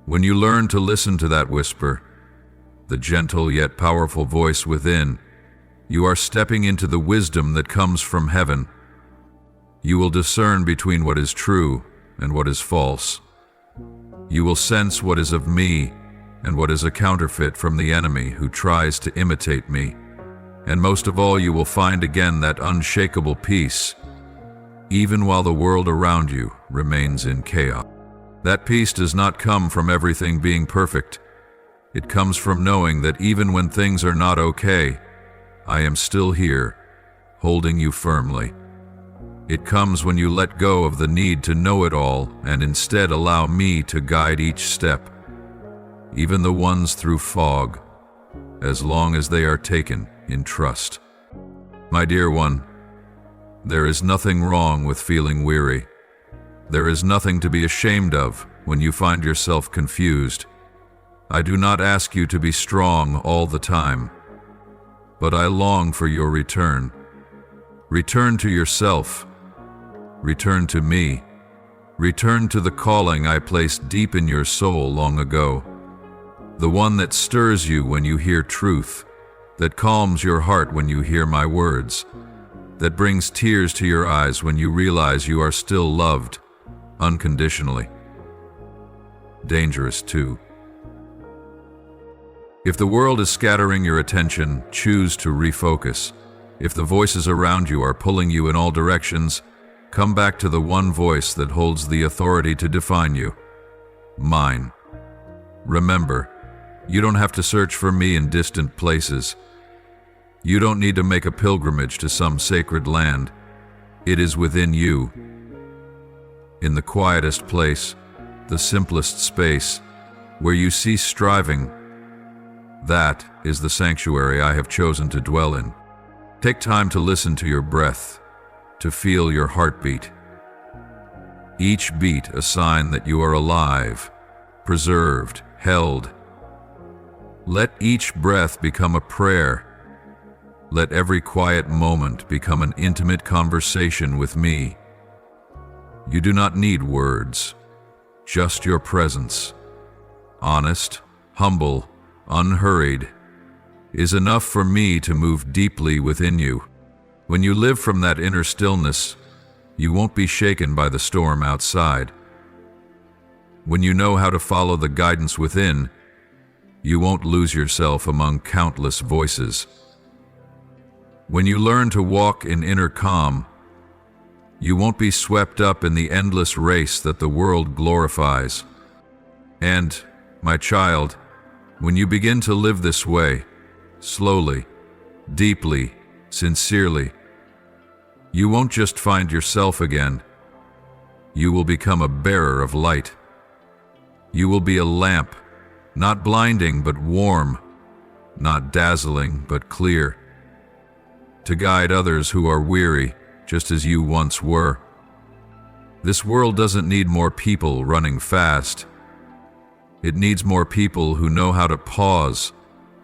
When you learn to listen to that whisper, the gentle yet powerful voice within, you are stepping into the wisdom that comes from heaven. You will discern between what is true and what is false. You will sense what is of me and what is a counterfeit from the enemy who tries to imitate me. And most of all, you will find again that unshakable peace, even while the world around you remains in chaos. That peace does not come from everything being perfect. It comes from knowing that even when things are not okay, I am still here, holding you firmly. It comes when you let go of the need to know it all and instead allow me to guide each step, even the ones through fog, as long as they are taken in trust. My dear one, there is nothing wrong with feeling weary. There is nothing to be ashamed of when you find yourself confused. I do not ask you to be strong all the time, but I long for your return. Return to yourself. Return to me. Return to the calling I placed deep in your soul long ago. The one that stirs you when you hear truth, that calms your heart when you hear my words, that brings tears to your eyes when you realize you are still loved, unconditionally. Dangerous too. If the world is scattering your attention, choose to refocus. If the voices around you are pulling you in all directions, come back to the one voice that holds the authority to define you. Mine. Remember, you don't have to search for me in distant places. You don't need to make a pilgrimage to some sacred land. It is within you. In the quietest place, the simplest space, where you cease striving, that is the sanctuary I have chosen to dwell in. Take time to listen to your breath, to feel your heartbeat. Each beat a sign that you are alive, preserved, held. Let each breath become a prayer. Let every quiet moment become an intimate conversation with me. You do not need words, just your presence. Honest, humble, unhurried, is enough for me to move deeply within you. When you live from that inner stillness, you won't be shaken by the storm outside. When you know how to follow the guidance within, you won't lose yourself among countless voices. When you learn to walk in inner calm, you won't be swept up in the endless race that the world glorifies. And, my child, when you begin to live this way, slowly, deeply, sincerely, you won't just find yourself again. You will become a bearer of light. You will be a lamp, not blinding but warm, not dazzling but clear, to guide others who are weary, just as you once were. This world doesn't need more people running fast. It needs more people who know how to pause,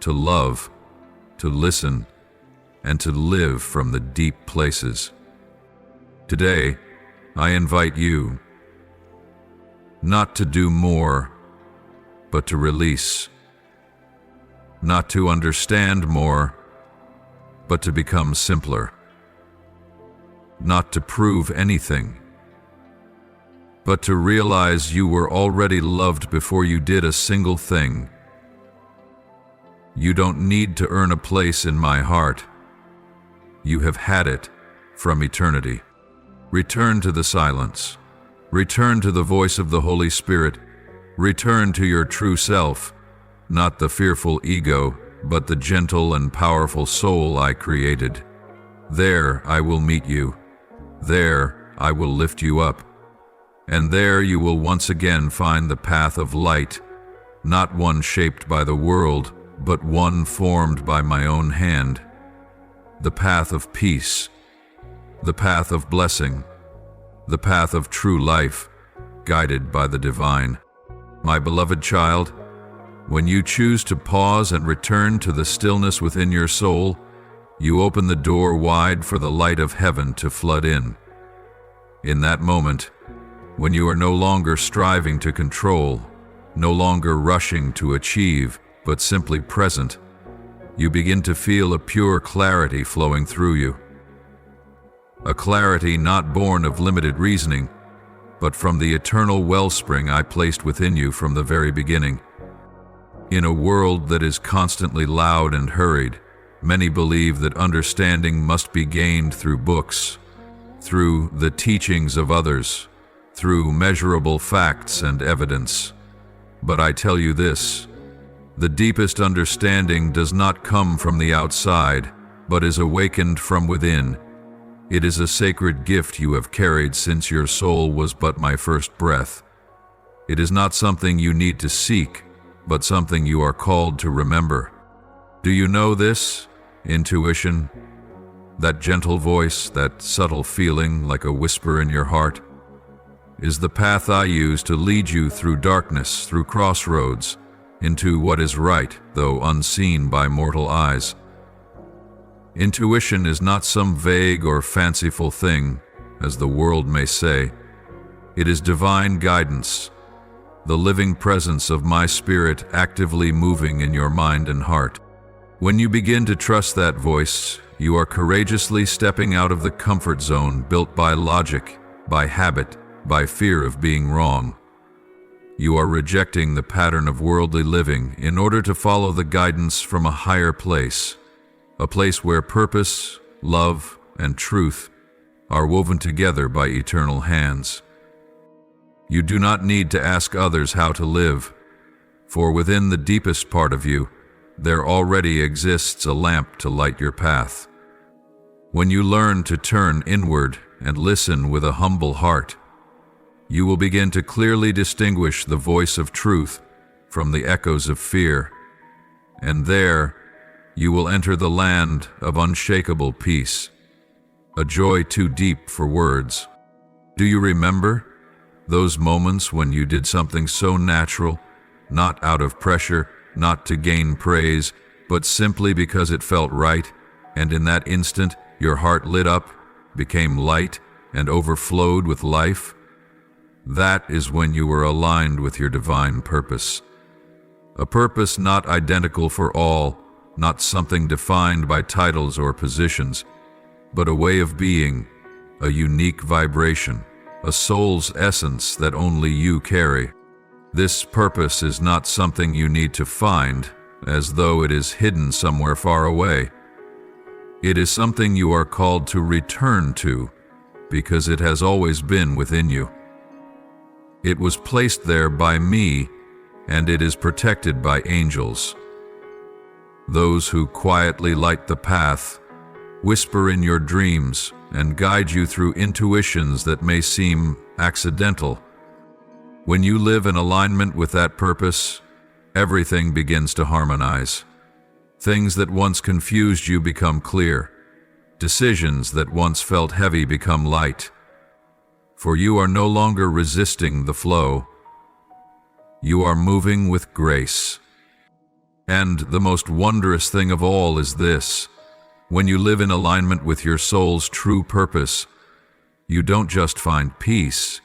to love, to listen, and to live from the deep places. Today, I invite you not to do more, but to release. Not to understand more, but to become simpler. Not to prove anything, but to realize you were already loved before you did a single thing. You don't need to earn a place in my heart. You have had it from eternity. Return to the silence. Return to the voice of the Holy Spirit. Return to your true self, not the fearful ego, but the gentle and powerful soul I created. There I will meet you. There I will lift you up. And there you will once again find the path of light, not one shaped by the world, but one formed by my own hand. the path of peace, the path of blessing, the path of true life, guided by the divine. My beloved child, when you choose to pause and return to the stillness within your soul, you open the door wide for the light of heaven to flood in. In that moment, when you are no longer striving to control, no longer rushing to achieve, but simply present, you begin to feel a pure clarity flowing through you. A clarity not born of limited reasoning, but from the eternal wellspring I placed within you from the very beginning. In a world that is constantly loud and hurried, many believe that understanding must be gained through books, through the teachings of others, through measurable facts and evidence. But I tell you this, the deepest understanding does not come from the outside, but is awakened from within. It is a sacred gift you have carried since your soul was but my first breath. It is not something you need to seek, but something you are called to remember. Do you know this? Intuition? That gentle voice, that subtle feeling like a whisper in your heart, is the path I use to lead you through darkness, through crossroads, into what is right, though unseen by mortal eyes. Intuition is not some vague or fanciful thing, as the world may say. It is divine guidance, the living presence of my spirit actively moving in your mind and heart. When you begin to trust that voice, you are courageously stepping out of the comfort zone built by logic, by habit, by fear of being wrong. You are rejecting the pattern of worldly living in order to follow the guidance from a higher place, a place where purpose, love, and truth are woven together by eternal hands. You do not need to ask others how to live, for within the deepest part of you, there already exists a lamp to light your path. When you learn to turn inward and listen with a humble heart, you will begin to clearly distinguish the voice of truth from the echoes of fear, and there you will enter the land of unshakable peace, a joy too deep for words. Do you remember those moments when you did something so natural, not out of pressure, not to gain praise, but simply because it felt right, and in that instant your heart lit up, became light, and overflowed with life? That is when you were aligned with your divine purpose. A purpose not identical for all, not something defined by titles or positions, but a way of being, a unique vibration, a soul's essence that only you carry. This purpose is not something you need to find, as though it is hidden somewhere far away. It is something you are called to return to, because it has always been within you. It was placed there by me, and it is protected by angels. Those who quietly light the path, whisper in your dreams, and guide you through intuitions that may seem accidental. When you live in alignment with that purpose, everything begins to harmonize. Things that once confused you become clear. Decisions that once felt heavy become light. For you are no longer resisting the flow. You are moving with grace. And the most wondrous thing of all is this: when you live in alignment with your soul's true purpose, you don't just find peace,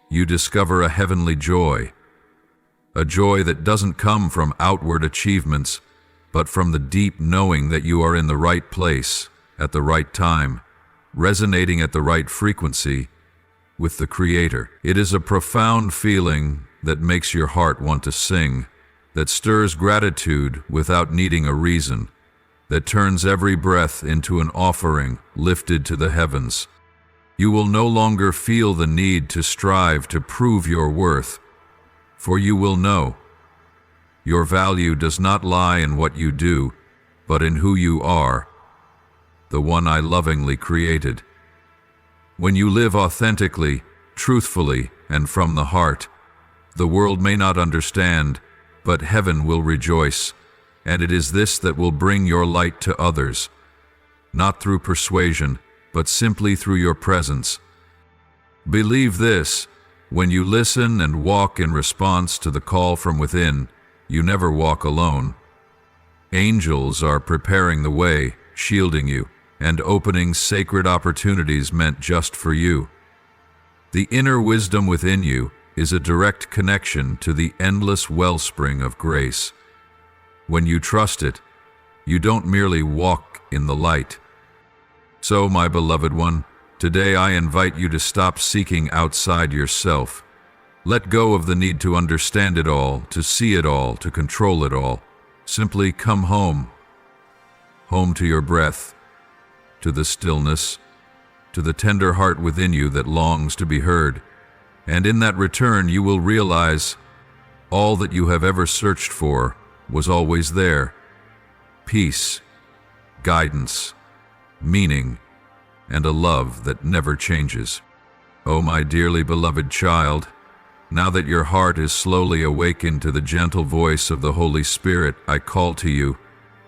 you discover a heavenly joy. A joy that doesn't come from outward achievements, but from the deep knowing that you are in the right place, at the right time, resonating at the right frequency with the Creator. It is a profound feeling that makes your heart want to sing, that stirs gratitude without needing a reason, that turns every breath into an offering lifted to the heavens. You will no longer feel the need to strive to prove your worth, for you will know your value does not lie in what you do, but in who you are, the one I lovingly created. When you live authentically, truthfully, and from the heart, the world may not understand, but heaven will rejoice, and it is this that will bring your light to others. not through persuasion, but simply through your presence. Believe this: when you listen and walk in response to the call from within, you never walk alone. Angels are preparing the way, shielding you, and opening sacred opportunities meant just for you. The inner wisdom within you is a direct connection to the endless wellspring of grace. When you trust it, you don't merely walk in the light. So, my beloved one, today I invite you to stop seeking outside yourself. Let go of the need to understand it all, to see it all, to control it all. Simply come home. Home to your breath, to the stillness, to the tender heart within you that longs to be heard. And in that return you will realize all that you have ever searched for was always there. Peace, guidance, meaning, and a love that never changes. Oh, my dearly beloved child, now that your heart is slowly awakened to the gentle voice of the Holy Spirit, I call to you,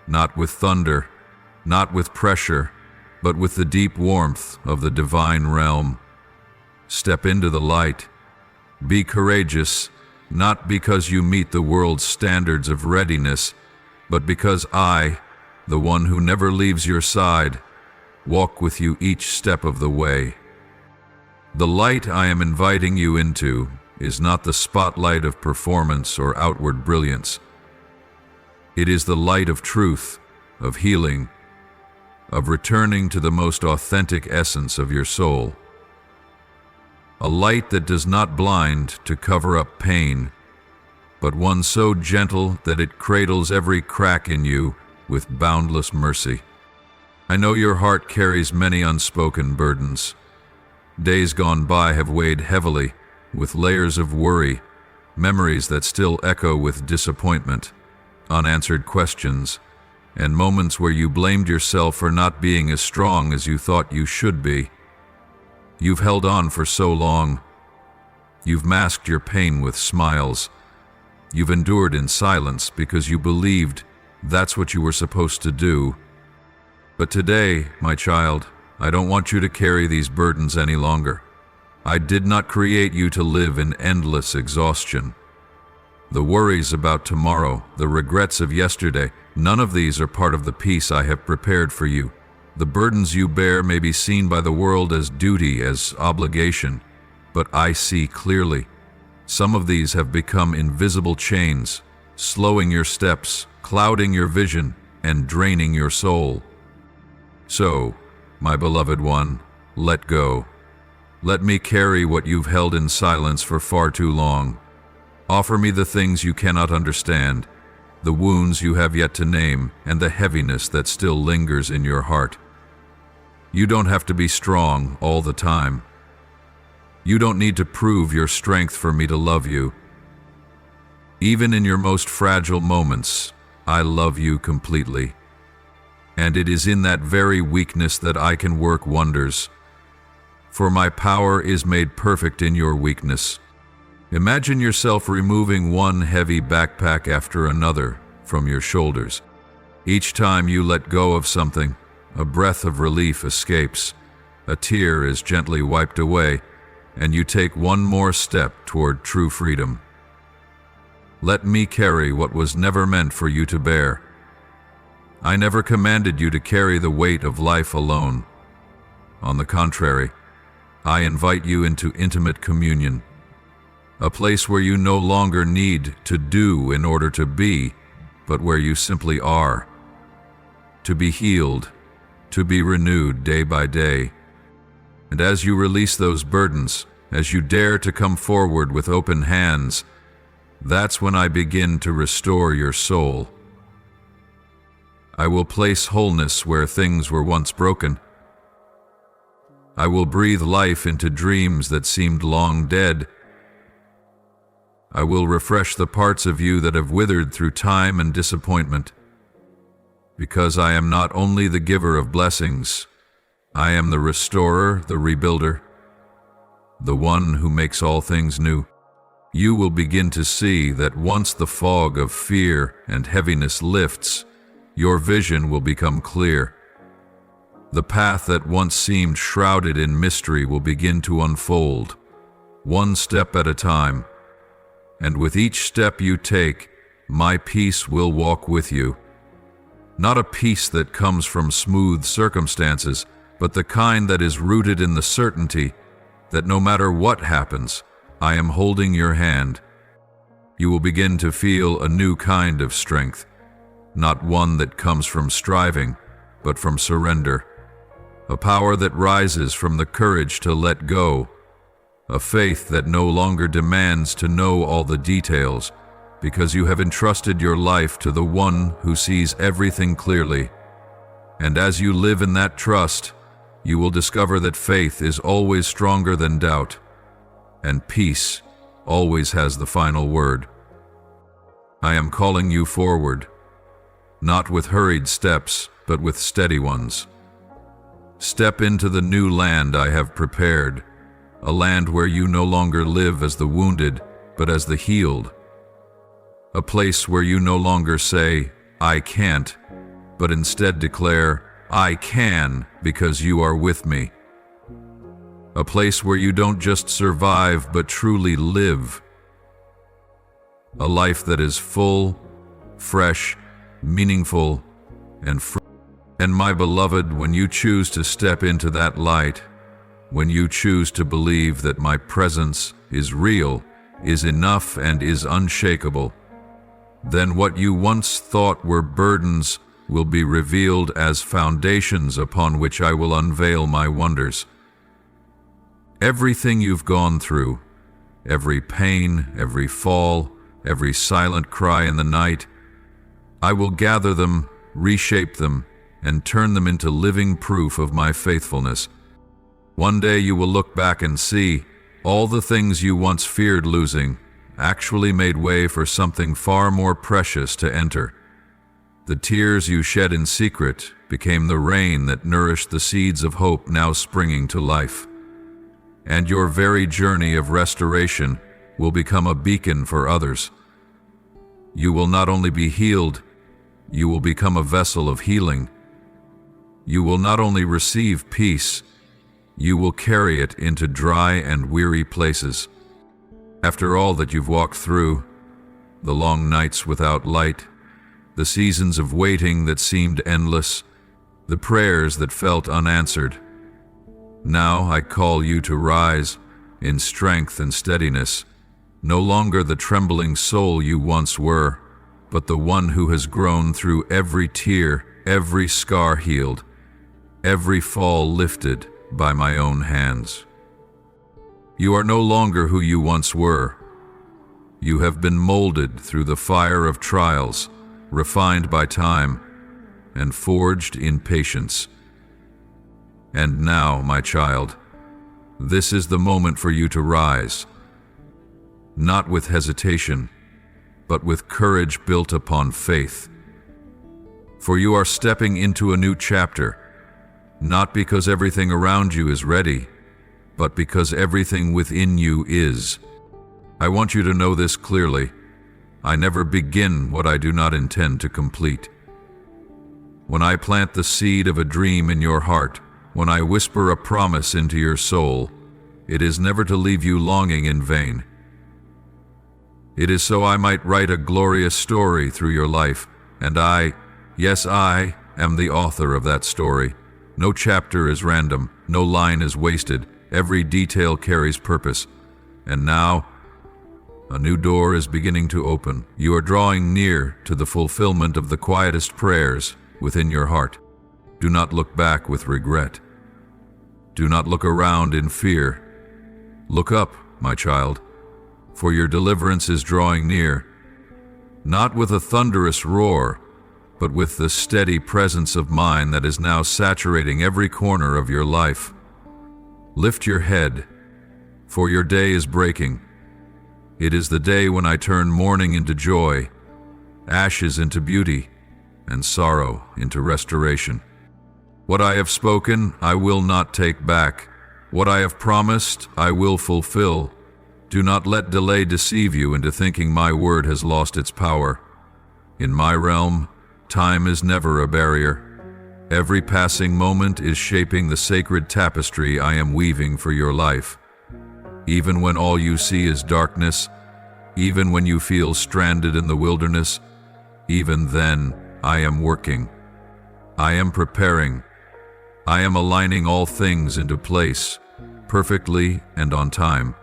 not with thunder, not with pressure, but with the deep warmth of the divine realm. Step into the light. Be courageous, not because you meet the world's standards of readiness, but because I, the one who never leaves your side, walk with you each step of the way. The light I am inviting you into is not the spotlight of performance or outward brilliance. It is the light of truth, of healing, of returning to the most authentic essence of your soul. A light that does not blind to cover up pain, but one so gentle that it cradles every crack in you with boundless mercy. I know your heart carries many unspoken burdens. Days gone by have weighed heavily, with layers of worry, memories that still echo with disappointment, unanswered questions, and moments where you blamed yourself for not being as strong as you thought you should be. You've held on for so long. You've masked your pain with smiles. You've endured in silence because you believed that's what you were supposed to do. But today, my child, I don't want you to carry these burdens any longer. I did not create you to live in endless exhaustion. The worries about tomorrow, the regrets of yesterday, none of these are part of the peace I have prepared for you. The burdens you bear may be seen by the world as duty, as obligation, but I see clearly. Some of these have become invisible chains, slowing your steps, clouding your vision, and draining your soul. So, my beloved one, let go. Let me carry what you've held in silence for far too long. Offer me the things you cannot understand, the wounds you have yet to name, and the heaviness that still lingers in your heart. You don't have to be strong all the time. You don't need to prove your strength for me to love you. Even in your most fragile moments, I love you completely. And it is in that very weakness that I can work wonders. For my power is made perfect in your weakness. Imagine yourself removing one heavy backpack after another from your shoulders. Each time you let go of something, a breath of relief escapes, a tear is gently wiped away, and you take one more step toward true freedom. Let me carry what was never meant for you to bear. I never commanded you to carry the weight of life alone. On the contrary, I invite you into intimate communion, a place where you no longer need to do in order to be, but where you simply are. To be healed, to be renewed day by day. And as you release those burdens, as you dare to come forward with open hands, that's when I begin to restore your soul. I will place wholeness where things were once broken. I will breathe life into dreams that seemed long dead. I will refresh the parts of you that have withered through time and disappointment. Because I am not only the giver of blessings, I am the restorer, the rebuilder, the one who makes all things new. You will begin to see that once the fog of fear and heaviness lifts, your vision will become clear. The path that once seemed shrouded in mystery will begin to unfold, one step at a time. And with each step you take, my peace will walk with you. Not a peace that comes from smooth circumstances, but the kind that is rooted in the certainty that no matter what happens, I am holding your hand. You will begin to feel a new kind of strength, not one that comes from striving, but from surrender. A power that rises from the courage to let go, a faith that no longer demands to know all the details, because you have entrusted your life to the one who sees everything clearly. And as you live in that trust, you will discover that faith is always stronger than doubt, and peace always has the final word. I am calling you forward, not with hurried steps, but with steady ones. Step into the new land I have prepared, a land where you no longer live as the wounded, but as the healed. A place where you no longer say, I can't, but instead declare, I can, because you are with me. A place where you don't just survive, but truly live. A life that is full, fresh, meaningful, and free. And my beloved, when you choose to step into that light, when you choose to believe that my presence is real, is enough, and is unshakable, then what you once thought were burdens will be revealed as foundations upon which I will unveil my wonders. Everything you've gone through, every pain, every fall, every silent cry in the night, I will gather them, reshape them, and turn them into living proof of my faithfulness. One day you will look back and see all the things you once feared losing actually made way for something far more precious to enter. The tears you shed in secret became the rain that nourished the seeds of hope now springing to life. And your very journey of restoration will become a beacon for others. You will not only be healed, you will become a vessel of healing. You will not only receive peace, you will carry it into dry and weary places. After all that you've walked through, the long nights without light, the seasons of waiting that seemed endless, the prayers that felt unanswered, now I call you to rise in strength and steadiness, no longer the trembling soul you once were, but the one who has grown through every tear, every scar healed, every fall lifted by my own hands. You are no longer who you once were. You have been molded through the fire of trials, refined by time, and forged in patience. And now, my child, this is the moment for you to rise, not with hesitation, but with courage built upon faith. For you are stepping into a new chapter, not because everything around you is ready, but because everything within you is. I want you to know this clearly. I never begin what I do not intend to complete. When I plant the seed of a dream in your heart, when I whisper a promise into your soul, it is never to leave you longing in vain. It is so I might write a glorious story through your life, and I, yes, I am the author of that story. No chapter is random, no line is wasted, every detail carries purpose. And now, a new door is beginning to open. You are drawing near to the fulfillment of the quietest prayers within your heart. Do not look back with regret. Do not look around in fear. Look up, my child, for your deliverance is drawing near, not with a thunderous roar, but with the steady presence of mine that is now saturating every corner of your life. Lift your head, for your day is breaking. It is the day when I turn mourning into joy, ashes into beauty, and sorrow into restoration. What I have spoken, I will not take back. What I have promised, I will fulfill. Do not let delay deceive you into thinking my word has lost its power. In my realm, time is never a barrier. Every passing moment is shaping the sacred tapestry I am weaving for your life. Even when all you see is darkness, even when you feel stranded in the wilderness, even then I am working. I am preparing. I am aligning all things into place, perfectly and on time.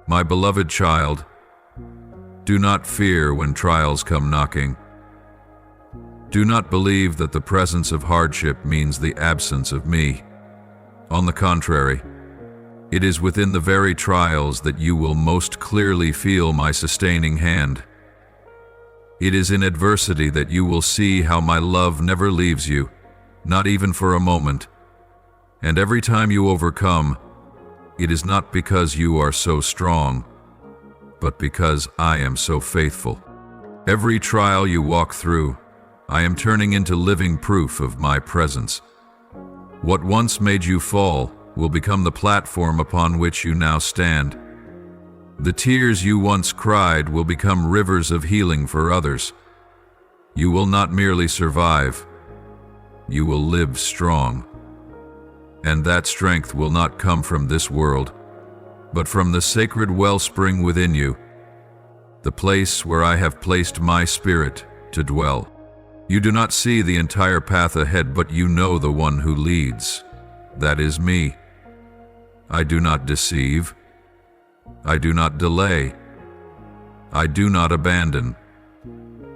My beloved child, do not fear when trials come knocking. Do not believe that the presence of hardship means the absence of me. On the contrary, it is within the very trials that you will most clearly feel my sustaining hand. It is in adversity that you will see how my love never leaves you, not even for a moment. And every time you overcome, it is not because you are so strong, but because I am so faithful. Every trial you walk through, I am turning into living proof of my presence. What once made you fall will become the platform upon which you now stand. The tears you once cried will become rivers of healing for others. You will not merely survive, you will live strong. And that strength will not come from this world, but from the sacred wellspring within you, the place where I have placed my spirit to dwell. You do not see the entire path ahead, but you know the one who leads. That is me. I do not deceive. I do not delay. I do not abandon.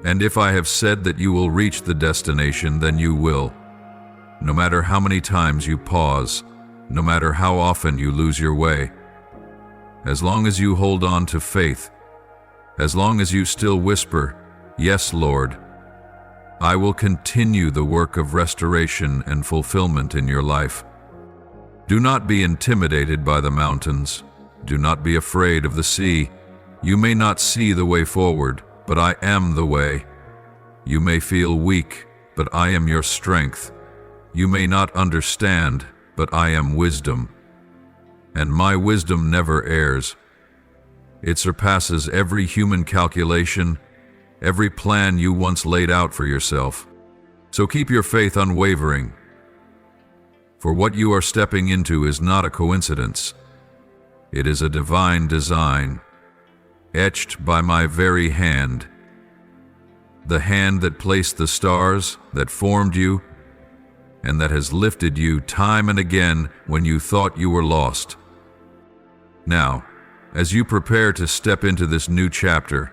And if I have said that you will reach the destination, then you will. No matter how many times you pause, no matter how often you lose your way, as long as you hold on to faith, as long as you still whisper, "Yes, Lord," I will continue the work of restoration and fulfillment in your life. Do not be intimidated by the mountains. Do not be afraid of the sea. You may not see the way forward, but I am the way. You may feel weak, but I am your strength. You may not understand, but I am wisdom. And my wisdom never errs. It surpasses every human calculation, every plan you once laid out for yourself. So keep your faith unwavering. For what you are stepping into is not a coincidence. It is a divine design, etched by my very hand. The hand that placed the stars, that formed you, and that has lifted you time and again when you thought you were lost. Now, as you prepare to step into this new chapter,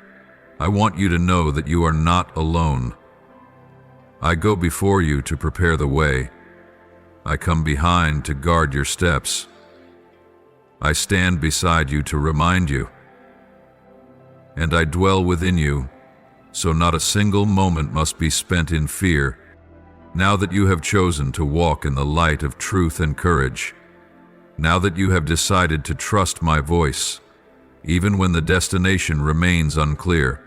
I want you to know that you are not alone. I go before you to prepare the way. I come behind to guard your steps. I stand beside you to remind you. And I dwell within you, so not a single moment must be spent in fear, now that you have chosen to walk in the light of truth and courage. Now that you have decided to trust my voice, even when the destination remains unclear.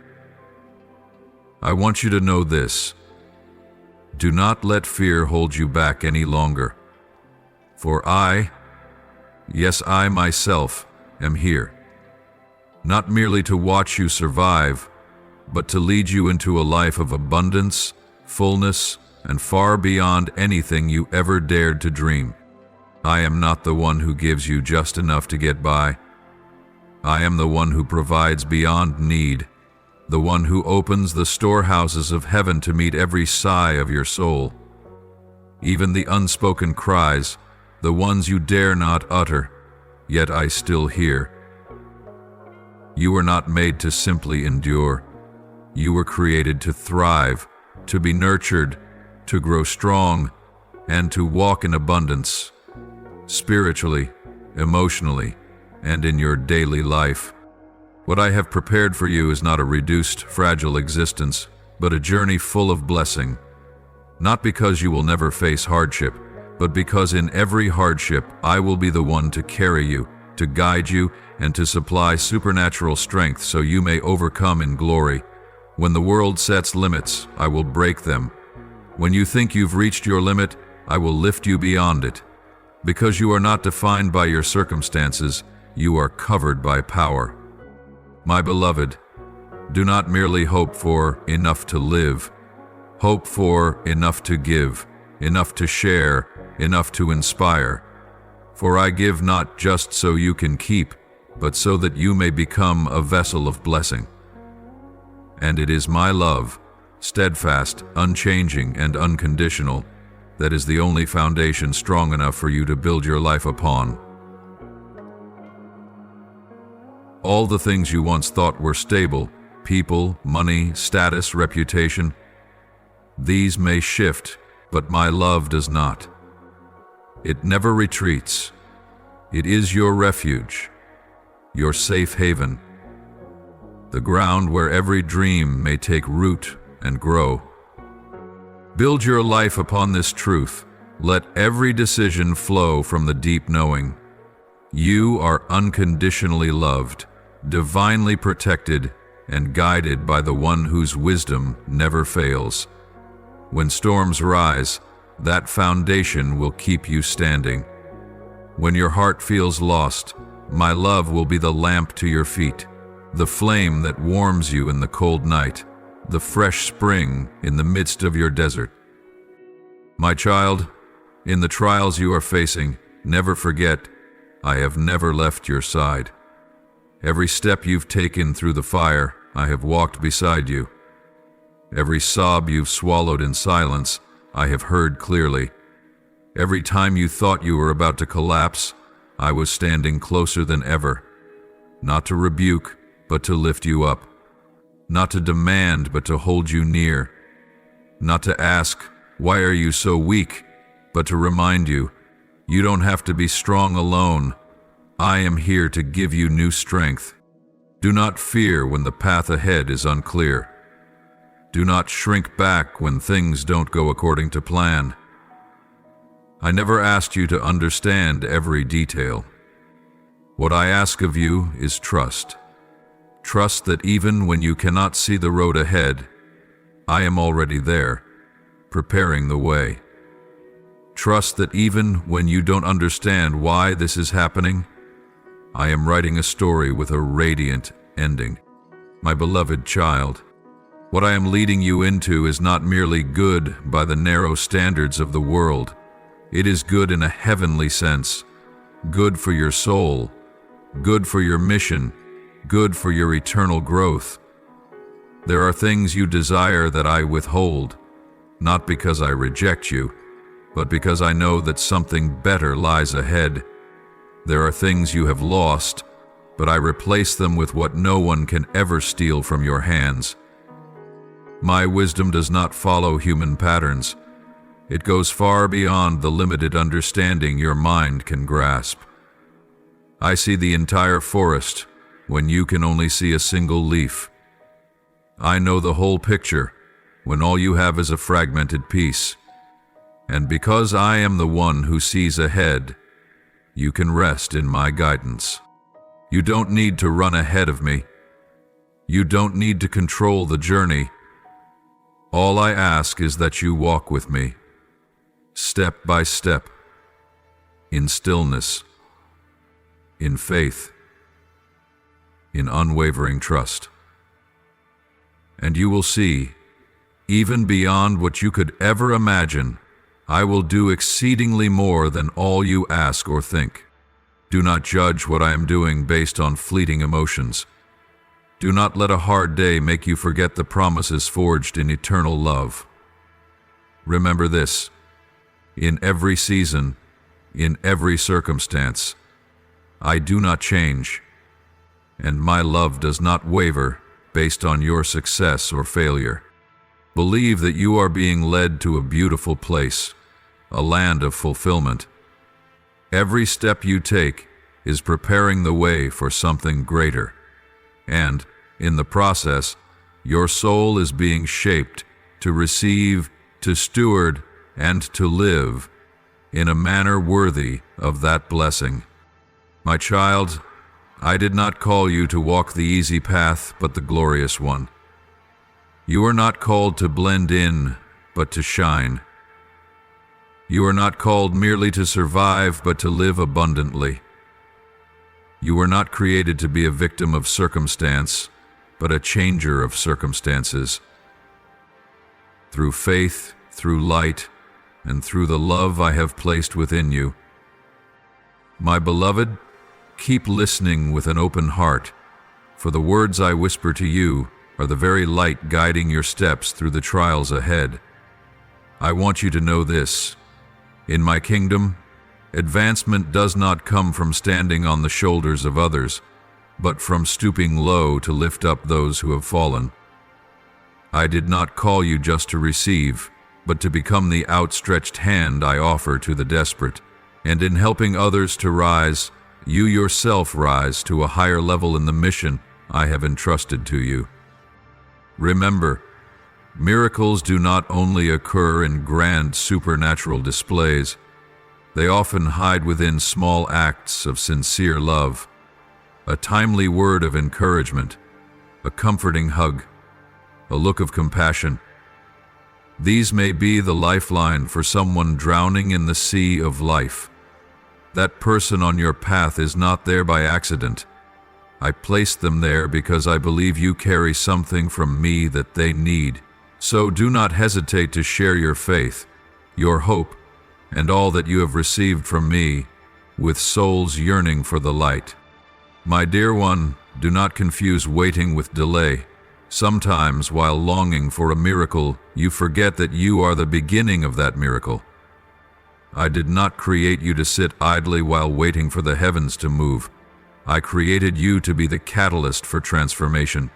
I want you to know this. Do not let fear hold you back any longer. For I, yes, I myself, am here. Not merely to watch you survive, but to lead you into a life of abundance, fullness, and far beyond anything you ever dared to dream. I am not the one who gives you just enough to get by. I am the one who provides beyond need, the one who opens the storehouses of heaven to meet every sigh of your soul. Even the unspoken cries, the ones you dare not utter, yet I still hear. You were not made to simply endure. You were created to thrive, to be nurtured, to grow strong, and to walk in abundance, spiritually, emotionally, and in your daily life. What I have prepared for you is not a reduced, fragile existence, but a journey full of blessing. Not because you will never face hardship, but because in every hardship I will be the one to carry you, to guide you, and to supply supernatural strength so you may overcome in glory. When the world sets limits, I will break them. When you think you've reached your limit, I will lift you beyond it. Because you are not defined by your circumstances, you are covered by power. My beloved, do not merely hope for enough to live. Hope for enough to give. enough to share, enough to inspire. For I give not just so you can keep, but so that you may become a vessel of blessing. And it is my love, steadfast, unchanging, and unconditional, that is the only foundation strong enough for you to build your life upon. All the things you once thought were stable, people, money, status, reputation, these may shift, but my love does not. It never retreats. It is your refuge, your safe haven, the ground where every dream may take root and grow. Build your life upon this truth. Let every decision flow from the deep knowing. You are unconditionally loved, divinely protected, and guided by the one whose wisdom never fails. When storms rise, that foundation will keep you standing. When your heart feels lost, my love will be the lamp to your feet, the flame that warms you in the cold night, the fresh spring in the midst of your desert. My child, in the trials you are facing, never forget, I have never left your side. Every step you've taken through the fire, I have walked beside you. Every sob you've swallowed in silence, I have heard clearly. Every time you thought you were about to collapse, I was standing closer than ever. Not to rebuke, but to lift you up. Not to demand, but to hold you near. Not to ask, why are you so weak? But to remind you, you don't have to be strong alone. I am here to give you new strength. Do not fear when the path ahead is unclear. Do not shrink back when things don't go according to plan. I never asked you to understand every detail. What I ask of you is trust. Trust that even when you cannot see the road ahead, I am already there, preparing the way. Trust that even when you don't understand why this is happening, I am writing a story with a radiant ending. My beloved child, what I am leading you into is not merely good by the narrow standards of the world. It is good in a heavenly sense, good for your soul, good for your mission, good for your eternal growth. There are things you desire that I withhold, not because I reject you, but because I know that something better lies ahead. There are things you have lost, but I replace them with what no one can ever steal from your hands. My wisdom does not follow human patterns. It goes far beyond the limited understanding your mind can grasp. I see the entire forest when you can only see a single leaf. I know the whole picture when all you have is a fragmented piece. And because I am the one who sees ahead, you can rest in my guidance. You don't need to run ahead of me. You don't need to control the journey. All I ask is that you walk with me, step by step, in stillness, in faith, in unwavering trust. And you will see, even beyond what you could ever imagine, I will do exceedingly more than all you ask or think. Do not judge what I am doing based on fleeting emotions. Do not let a hard day make you forget the promises forged in eternal love. Remember this: in every season, in every circumstance, I do not change, and my love does not waver based on your success or failure. Believe that you are being led to a beautiful place, a land of fulfillment. Every step you take is preparing the way for something greater. And, in the process, your soul is being shaped to receive, to steward, and to live in a manner worthy of that blessing. My child, I did not call you to walk the easy path, but the glorious one. You are not called to blend in, but to shine. You are not called merely to survive, but to live abundantly. You were not created to be a victim of circumstance, but a changer of circumstances. Through faith, through light, and through the love I have placed within you. My beloved, keep listening with an open heart, for the words I whisper to you are the very light guiding your steps through the trials ahead. I want you to know this: in my kingdom, advancement does not come from standing on the shoulders of others, but from stooping low to lift up those who have fallen. I did not call you just to receive, but to become the outstretched hand I offer to the desperate. And in helping others to rise, you yourself rise to a higher level in the mission I have entrusted to you. Remember, miracles do not only occur in grand supernatural displays. They often hide within small acts of sincere love, a timely word of encouragement, a comforting hug, a look of compassion. These may be the lifeline for someone drowning in the sea of life. That person on your path is not there by accident. I placed them there because I believe you carry something from me that they need. So do not hesitate to share your faith, your hope, and all that you have received from me with souls yearning for the light. My dear one, do not confuse waiting with delay. Sometimes, while longing for a miracle, you forget that you are the beginning of that miracle. I did not create you to sit idly while waiting for the heavens to move. I created you to be the catalyst for transformation.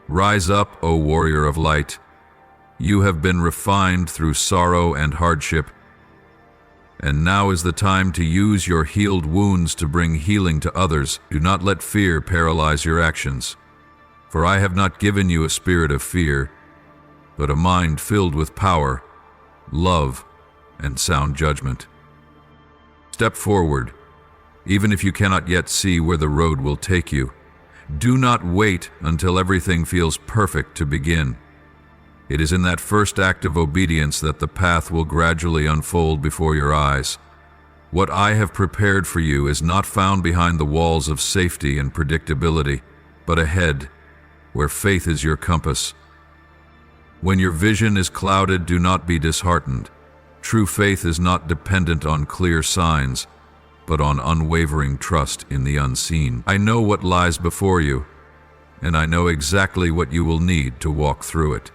Rise up, O warrior of light. You have been refined through sorrow and hardship, and now is the time to use your healed wounds to bring healing to others. Do not let fear paralyze your actions. For I have not given you a spirit of fear, but a mind filled with power, love, and sound judgment. Step forward, even if you cannot yet see where the road will take you. Do not wait until everything feels perfect to begin. It is in that first act of obedience that the path will gradually unfold before your eyes. What I have prepared for you is not found behind the walls of safety and predictability, but ahead, where faith is your compass. When your vision is clouded, do not be disheartened. True faith is not dependent on clear signs, but on unwavering trust in the unseen. I know what lies before you, and I know exactly what you will need to walk through it.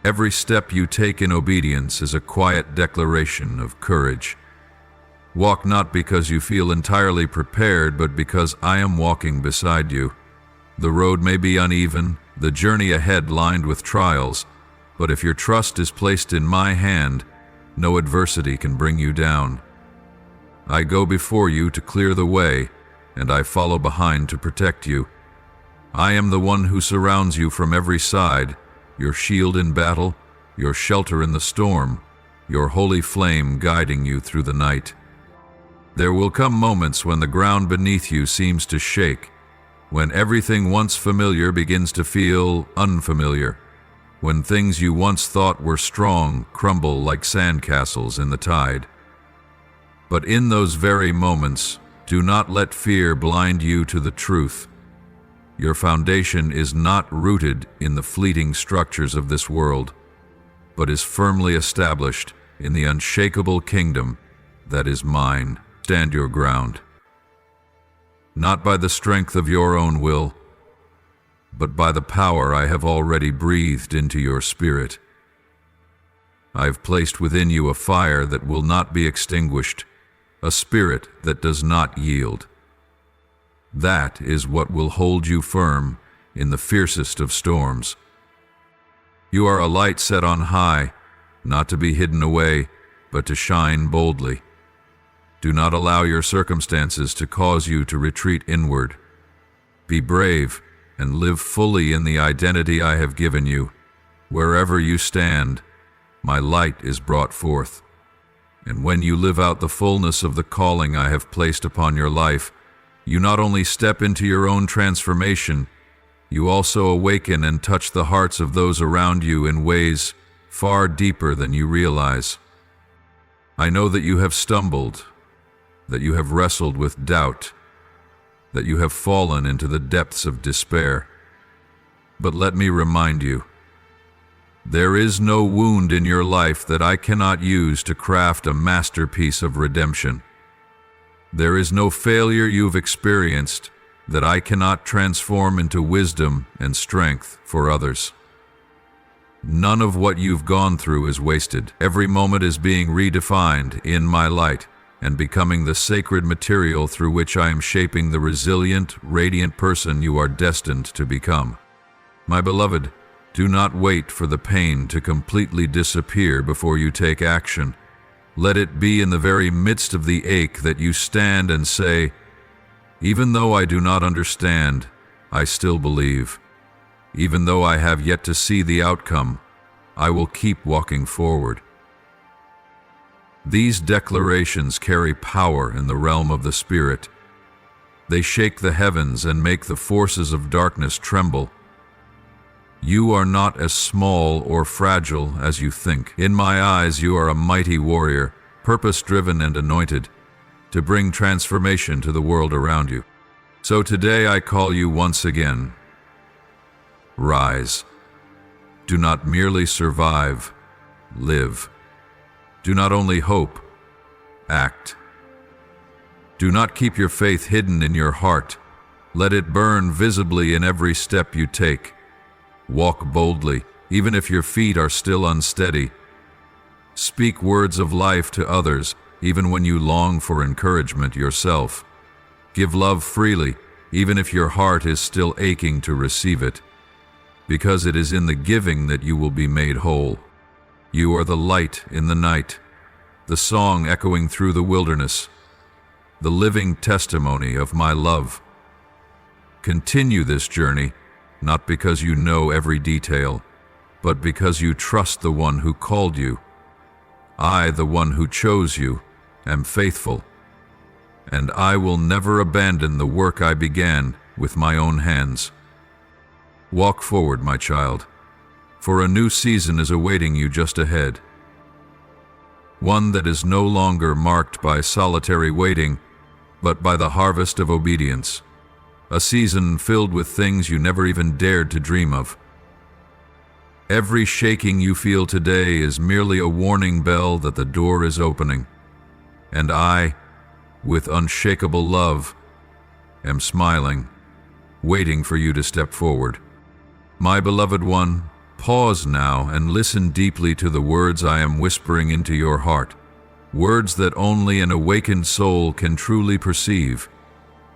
Every step you take in obedience is a quiet declaration of courage. Walk not because you feel entirely prepared, but because I am walking beside you. The road may be uneven, the journey ahead lined with trials, but if your trust is placed in my hand, no adversity can bring you down. I go before you to clear the way, and I follow behind to protect you. I am the one who surrounds you from every side, your shield in battle, your shelter in the storm, your holy flame guiding you through the night. There will come moments when the ground beneath you seems to shake, when everything once familiar begins to feel unfamiliar, when things you once thought were strong crumble like sandcastles in the tide. But in those very moments, do not let fear blind you to the truth. Your foundation is not rooted in the fleeting structures of this world, but is firmly established in the unshakable kingdom that is mine. Stand your ground. Not by the strength of your own will, but by the power I have already breathed into your spirit. I have placed within you a fire that will not be extinguished, a spirit that does not yield. That is what will hold you firm in the fiercest of storms. You are a light set on high, not to be hidden away, but to shine boldly. Do not allow your circumstances to cause you to retreat inward. Be brave and live fully in the identity I have given you. Wherever you stand, my light is brought forth. And when you live out the fullness of the calling I have placed upon your life, you not only step into your own transformation, you also awaken and touch the hearts of those around you in ways far deeper than you realize. I know that you have stumbled, that you have wrestled with doubt, that you have fallen into the depths of despair. But let me remind you, There is no wound in your life that I cannot use to craft a masterpiece of redemption. There is no failure you've experienced that I cannot transform into wisdom and strength for others. None of what you've gone through is wasted. Every moment is being redefined in my light and becoming the sacred material through which I am shaping the resilient, radiant person you are destined to become. My beloved, do not wait for the pain to completely disappear before you take action. Let it be in the very midst of the ache that you stand and say, "Even though I do not understand, I still believe. Even though I have yet to see the outcome, I will keep walking forward." These declarations carry power in the realm of the Spirit. They shake the heavens and make the forces of darkness tremble. You are not as small or fragile as you think. In my eyes, you are a mighty warrior, purpose-driven and anointed, to bring transformation to the world around you. So today I call you once again. Rise. Do not merely survive, live. Do not only hope, act. Do not keep your faith hidden in your heart. Let it burn visibly in every step you take. Walk boldly, even if your feet are still unsteady. Speak words of life to others, even when you long for encouragement yourself. Give love freely, even if your heart is still aching to receive it, because it is in the giving that you will be made whole. You are the light in the night, the song echoing through the wilderness, the living testimony of my love. Continue this journey, not because you know every detail, but because you trust the one who called you. I, the one who chose you, am faithful, and I will never abandon the work I began with my own hands. Walk forward, my child, for a new season is awaiting you just ahead. One that is no longer marked by solitary waiting, but by the harvest of obedience. A season filled with things you never even dared to dream of. Every shaking you feel today is merely a warning bell that the door is opening. And I, with unshakable love, am smiling, waiting for you to step forward. My beloved one, pause now and listen deeply to the words I am whispering into your heart, words that only an awakened soul can truly perceive.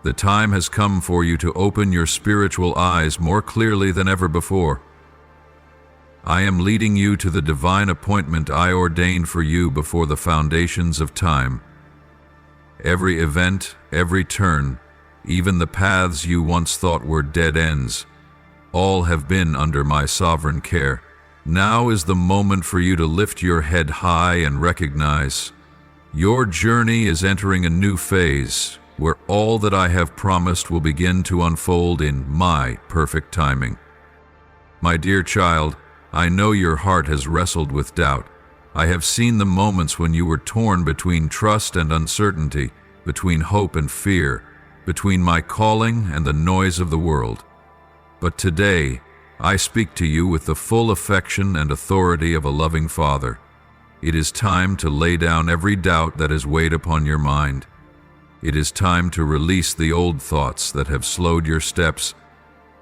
The time has come for you to open your spiritual eyes more clearly than ever before. I am leading you to the divine appointment I ordained for you before the foundations of time. Every event, every turn, even the paths you once thought were dead ends, all have been under my sovereign care. Now is the moment for you to lift your head high and recognize your journey is entering a new phase where all that I have promised will begin to unfold in my perfect timing. My dear child, I know your heart has wrestled with doubt. I have seen the moments when you were torn between trust and uncertainty, between hope and fear, between my calling and the noise of the world. But today, I speak to you with the full affection and authority of a loving father. It is time to lay down every doubt that has weighed upon your mind. It is time to release the old thoughts that have slowed your steps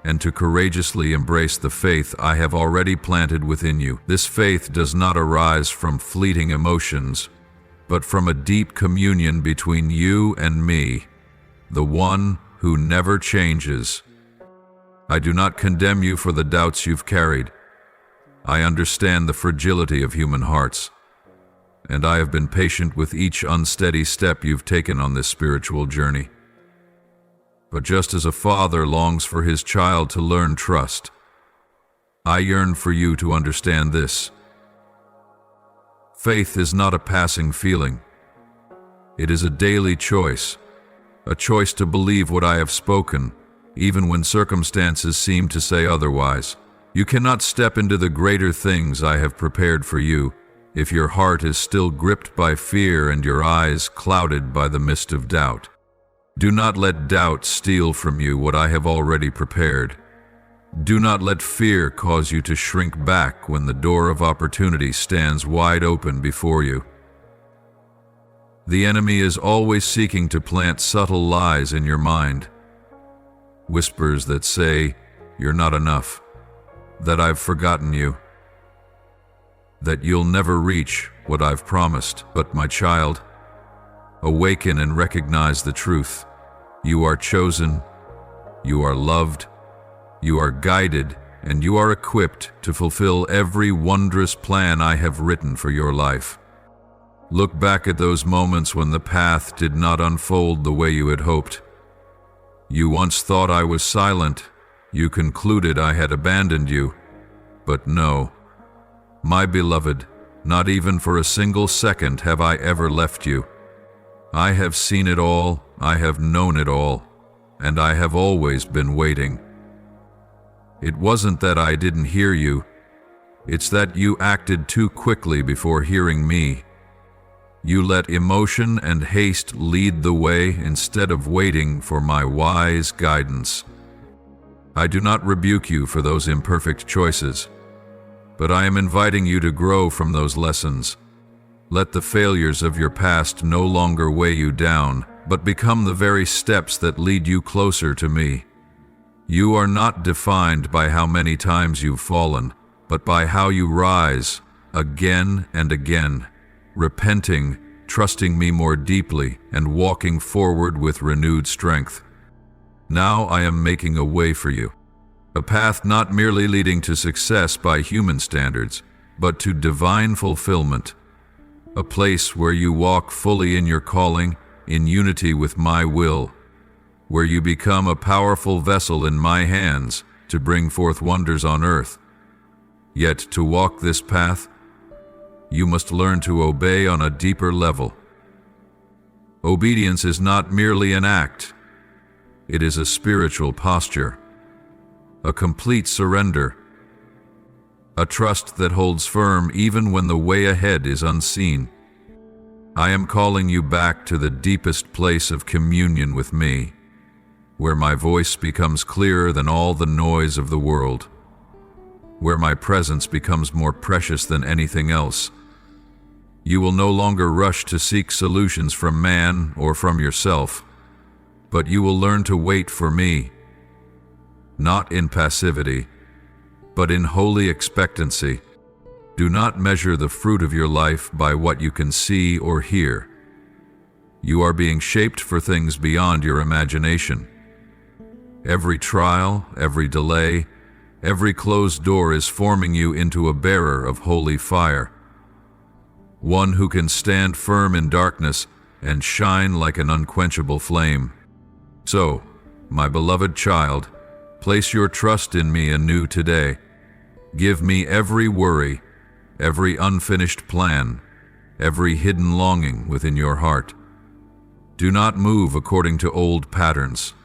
and to courageously embrace the faith I have already planted within you. This faith does not arise from fleeting emotions, but from a deep communion between you and me, the one who never changes. I do not condemn you for the doubts you've carried. I understand the fragility of human hearts, and I have been patient with each unsteady step you've taken on this spiritual journey. But just as a father longs for his child to learn trust, I yearn for you to understand this. Faith is not a passing feeling. It is a daily choice, a choice to believe what I have spoken, even when circumstances seem to say otherwise. You cannot step into the greater things I have prepared for you if your heart is still gripped by fear and your eyes clouded by the mist of doubt. Do not let doubt steal from you what I have already prepared. Do not let fear cause you to shrink back when the door of opportunity stands wide open before you. The enemy is always seeking to plant subtle lies in your mind. Whispers that say, "You're not enough," that I've forgotten you, that you'll never reach what I've promised. But my child, awaken and recognize the truth. You are chosen, you are loved, you are guided, and you are equipped to fulfill every wondrous plan I have written for your life. Look back at those moments when the path did not unfold the way you had hoped. You once thought I was silent. You concluded I had abandoned you. But no, my beloved, not even for a single second have I ever left you. I have seen it all, I have known it all, and I have always been waiting. It wasn't that I didn't hear you, it's that you acted too quickly before hearing me. You let emotion and haste lead the way instead of waiting for my wise guidance. I do not rebuke you for those imperfect choices, but I am inviting you to grow from those lessons. Let the failures of your past no longer weigh you down, but become the very steps that lead you closer to me. You are not defined by how many times you've fallen, but by how you rise again and again, repenting, trusting me more deeply, and walking forward with renewed strength. Now I am making a way for you, a path not merely leading to success by human standards, but to divine fulfillment, a place where you walk fully in your calling, in unity with my will, where you become a powerful vessel in my hands to bring forth wonders on earth. Yet to walk this path, you must learn to obey on a deeper level. Obedience is not merely an act, it is a spiritual posture, a complete surrender, a trust that holds firm even when the way ahead is unseen. I am calling you back to the deepest place of communion with me, where my voice becomes clearer than all the noise of the world, where my presence becomes more precious than anything else. You will no longer rush to seek solutions from man or from yourself, but you will learn to wait for me, not in passivity, but in holy expectancy. Do not measure the fruit of your life by what you can see or hear. You are being shaped for things beyond your imagination. Every trial, every delay, every closed door is forming you into a bearer of holy fire, one who can stand firm in darkness and shine like an unquenchable flame. So, my beloved child, place your trust in me anew today. Give me every worry, every unfinished plan, every hidden longing within your heart. Do not move according to old patterns.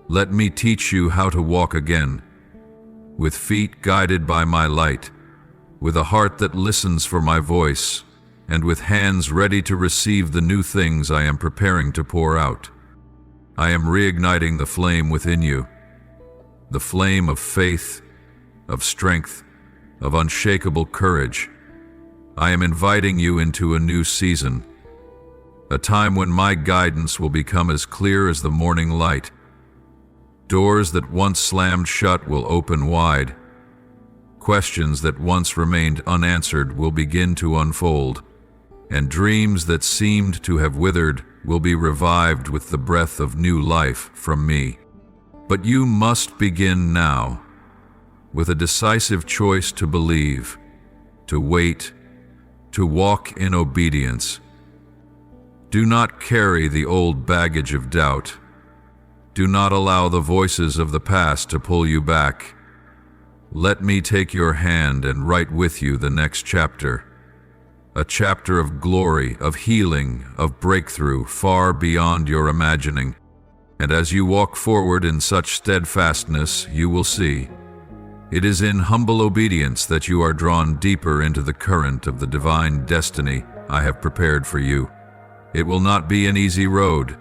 Let me teach you how to walk again, with feet guided by my light, with a heart that listens for my voice, and with hands ready to receive the new things I am preparing to pour out. I am reigniting the flame within you, the flame of faith, of strength, of unshakable courage. I am inviting you into a new season, a time when my guidance will become as clear as the morning light. Doors that once slammed shut will open wide. Questions that once remained unanswered will begin to unfold, and dreams that seemed to have withered will be revived with the breath of new life from me. But you must begin now, with a decisive choice to believe, to wait, to walk in obedience. Do not carry the old baggage of doubt. Do not allow the voices of the past to pull you back. Let me take your hand and write with you the next chapter. A chapter of glory, of healing, of breakthrough far beyond your imagining. And as you walk forward in such steadfastness, you will see. It is in humble obedience that you are drawn deeper into the current of the divine destiny I have prepared for you. It will not be an easy road,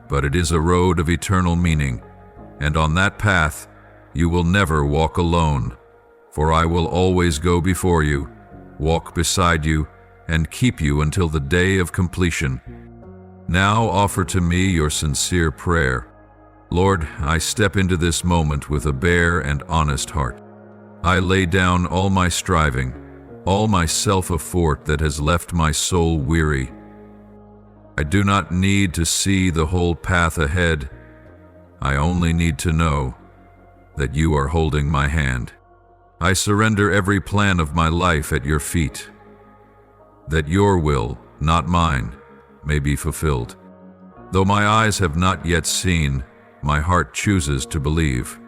but it is a road of eternal meaning, and on that path, you will never walk alone, for I will always go before you, walk beside you, and keep you until the day of completion. Now offer to me your sincere prayer. Lord, I step into this moment with a bare and honest heart. I lay down all my striving, all my self-effort that has left my soul weary. I do not need to see the whole path ahead. I only need to know that you are holding my hand. I surrender every plan of my life at your feet, that your will, not mine, may be fulfilled. Though my eyes have not yet seen, my heart chooses to believe.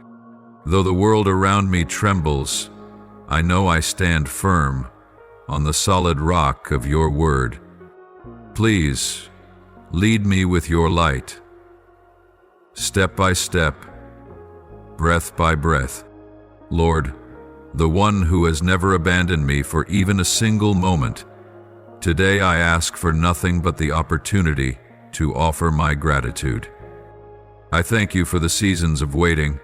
Though the world around me trembles, I know I stand firm on the solid rock of your word. Please, lead me with your light, step by step, breath by breath. Lord, the one who has never abandoned me for even a single moment, today I ask for nothing but the opportunity to offer my gratitude. I thank you for the seasons of waiting,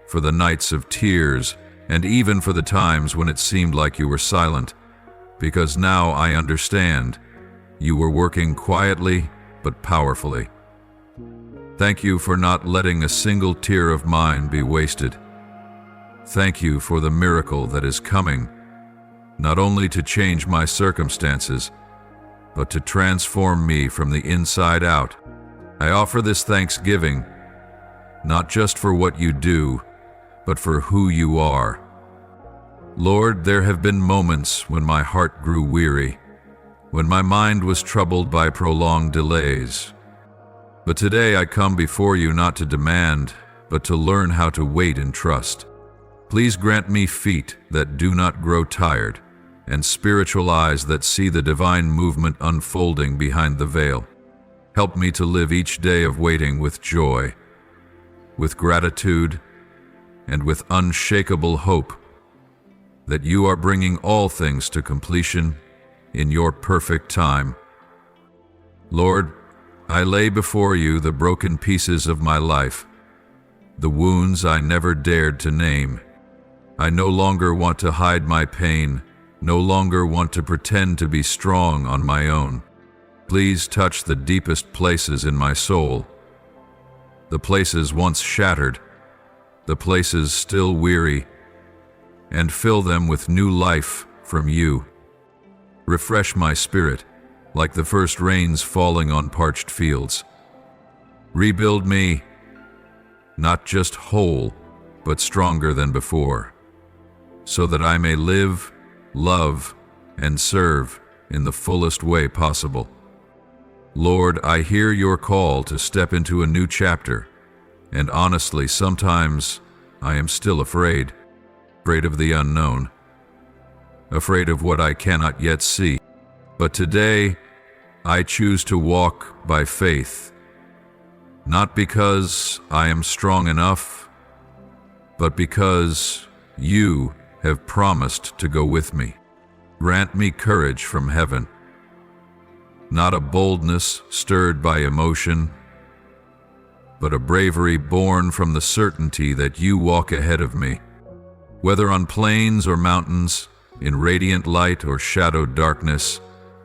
for the nights of tears, and even for the times when it seemed like you were silent, because now I understand you were working quietly but powerfully. Thank you for not letting a single tear of mine be wasted. Thank you for the miracle that is coming, not only to change my circumstances, but to transform me from the inside out. I offer this thanksgiving, not just for what you do, but for who you are. Lord, there have been moments when my heart grew weary, when my mind was troubled by prolonged delays. But today I come before you not to demand, but to learn how to wait and trust. Please grant me feet that do not grow tired, and spiritual eyes that see the divine movement unfolding behind the veil. Help me to live each day of waiting with joy, with gratitude, and with unshakable hope that you are bringing all things to completion in your perfect time. Lord, I lay before you the broken pieces of my life, the wounds I never dared to name. I no longer want to hide my pain, no longer want to pretend to be strong on my own. Please touch the deepest places in my soul, the places once shattered, the places still weary, and fill them with new life from you. Refresh my spirit like the first rains falling on parched fields. Rebuild me, not just whole, but stronger than before, so that I may live, love, and serve in the fullest way possible. Lord, I hear your call to step into a new chapter, and honestly, sometimes I am still afraid of the unknown, afraid of what I cannot yet see. But today, I choose to walk by faith, not because I am strong enough, but because you have promised to go with me. Grant me courage from heaven, not a boldness stirred by emotion, but a bravery born from the certainty that you walk ahead of me. Whether on plains or mountains, in radiant light or shadowed darkness,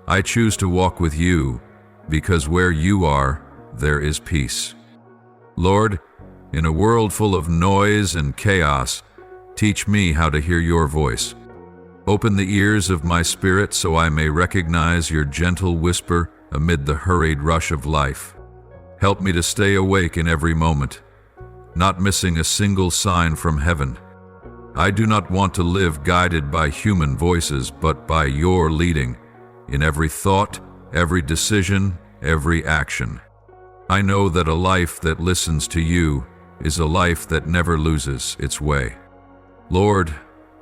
I choose to walk with you, because where you are, there is peace. Lord, in a world full of noise and chaos, teach me how to hear your voice. Open the ears of my spirit so I may recognize your gentle whisper amid the hurried rush of life. Help me to stay awake in every moment, not missing a single sign from heaven. I do not want to live guided by human voices, but by your leading in every thought, every decision, every action. I know that a life that listens to you is a life that never loses its way. Lord,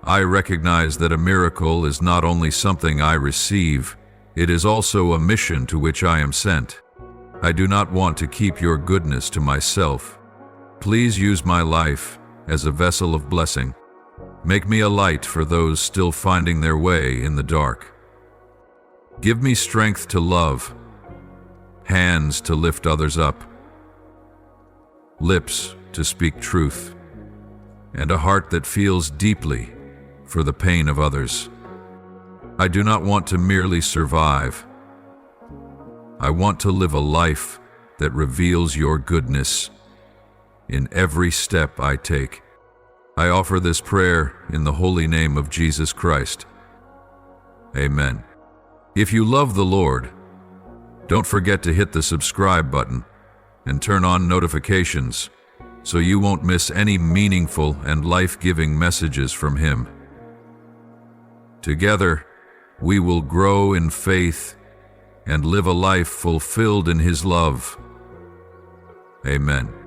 I recognize that a miracle is not only something I receive, it is also a mission to which I am sent. I do not want to keep your goodness to myself. Please use my life as a vessel of blessing. Make me a light for those still finding their way in the dark. Give me strength to love, hands to lift others up, lips to speak truth, and a heart that feels deeply for the pain of others. I do not want to merely survive. I want to live a life that reveals your goodness in every step I take. I offer this prayer in the holy name of Jesus Christ. Amen. If you love the Lord, don't forget to hit the subscribe button and turn on notifications so you won't miss any meaningful and life-giving messages from Him. Together, we will grow in faith and live a life fulfilled in His love. Amen.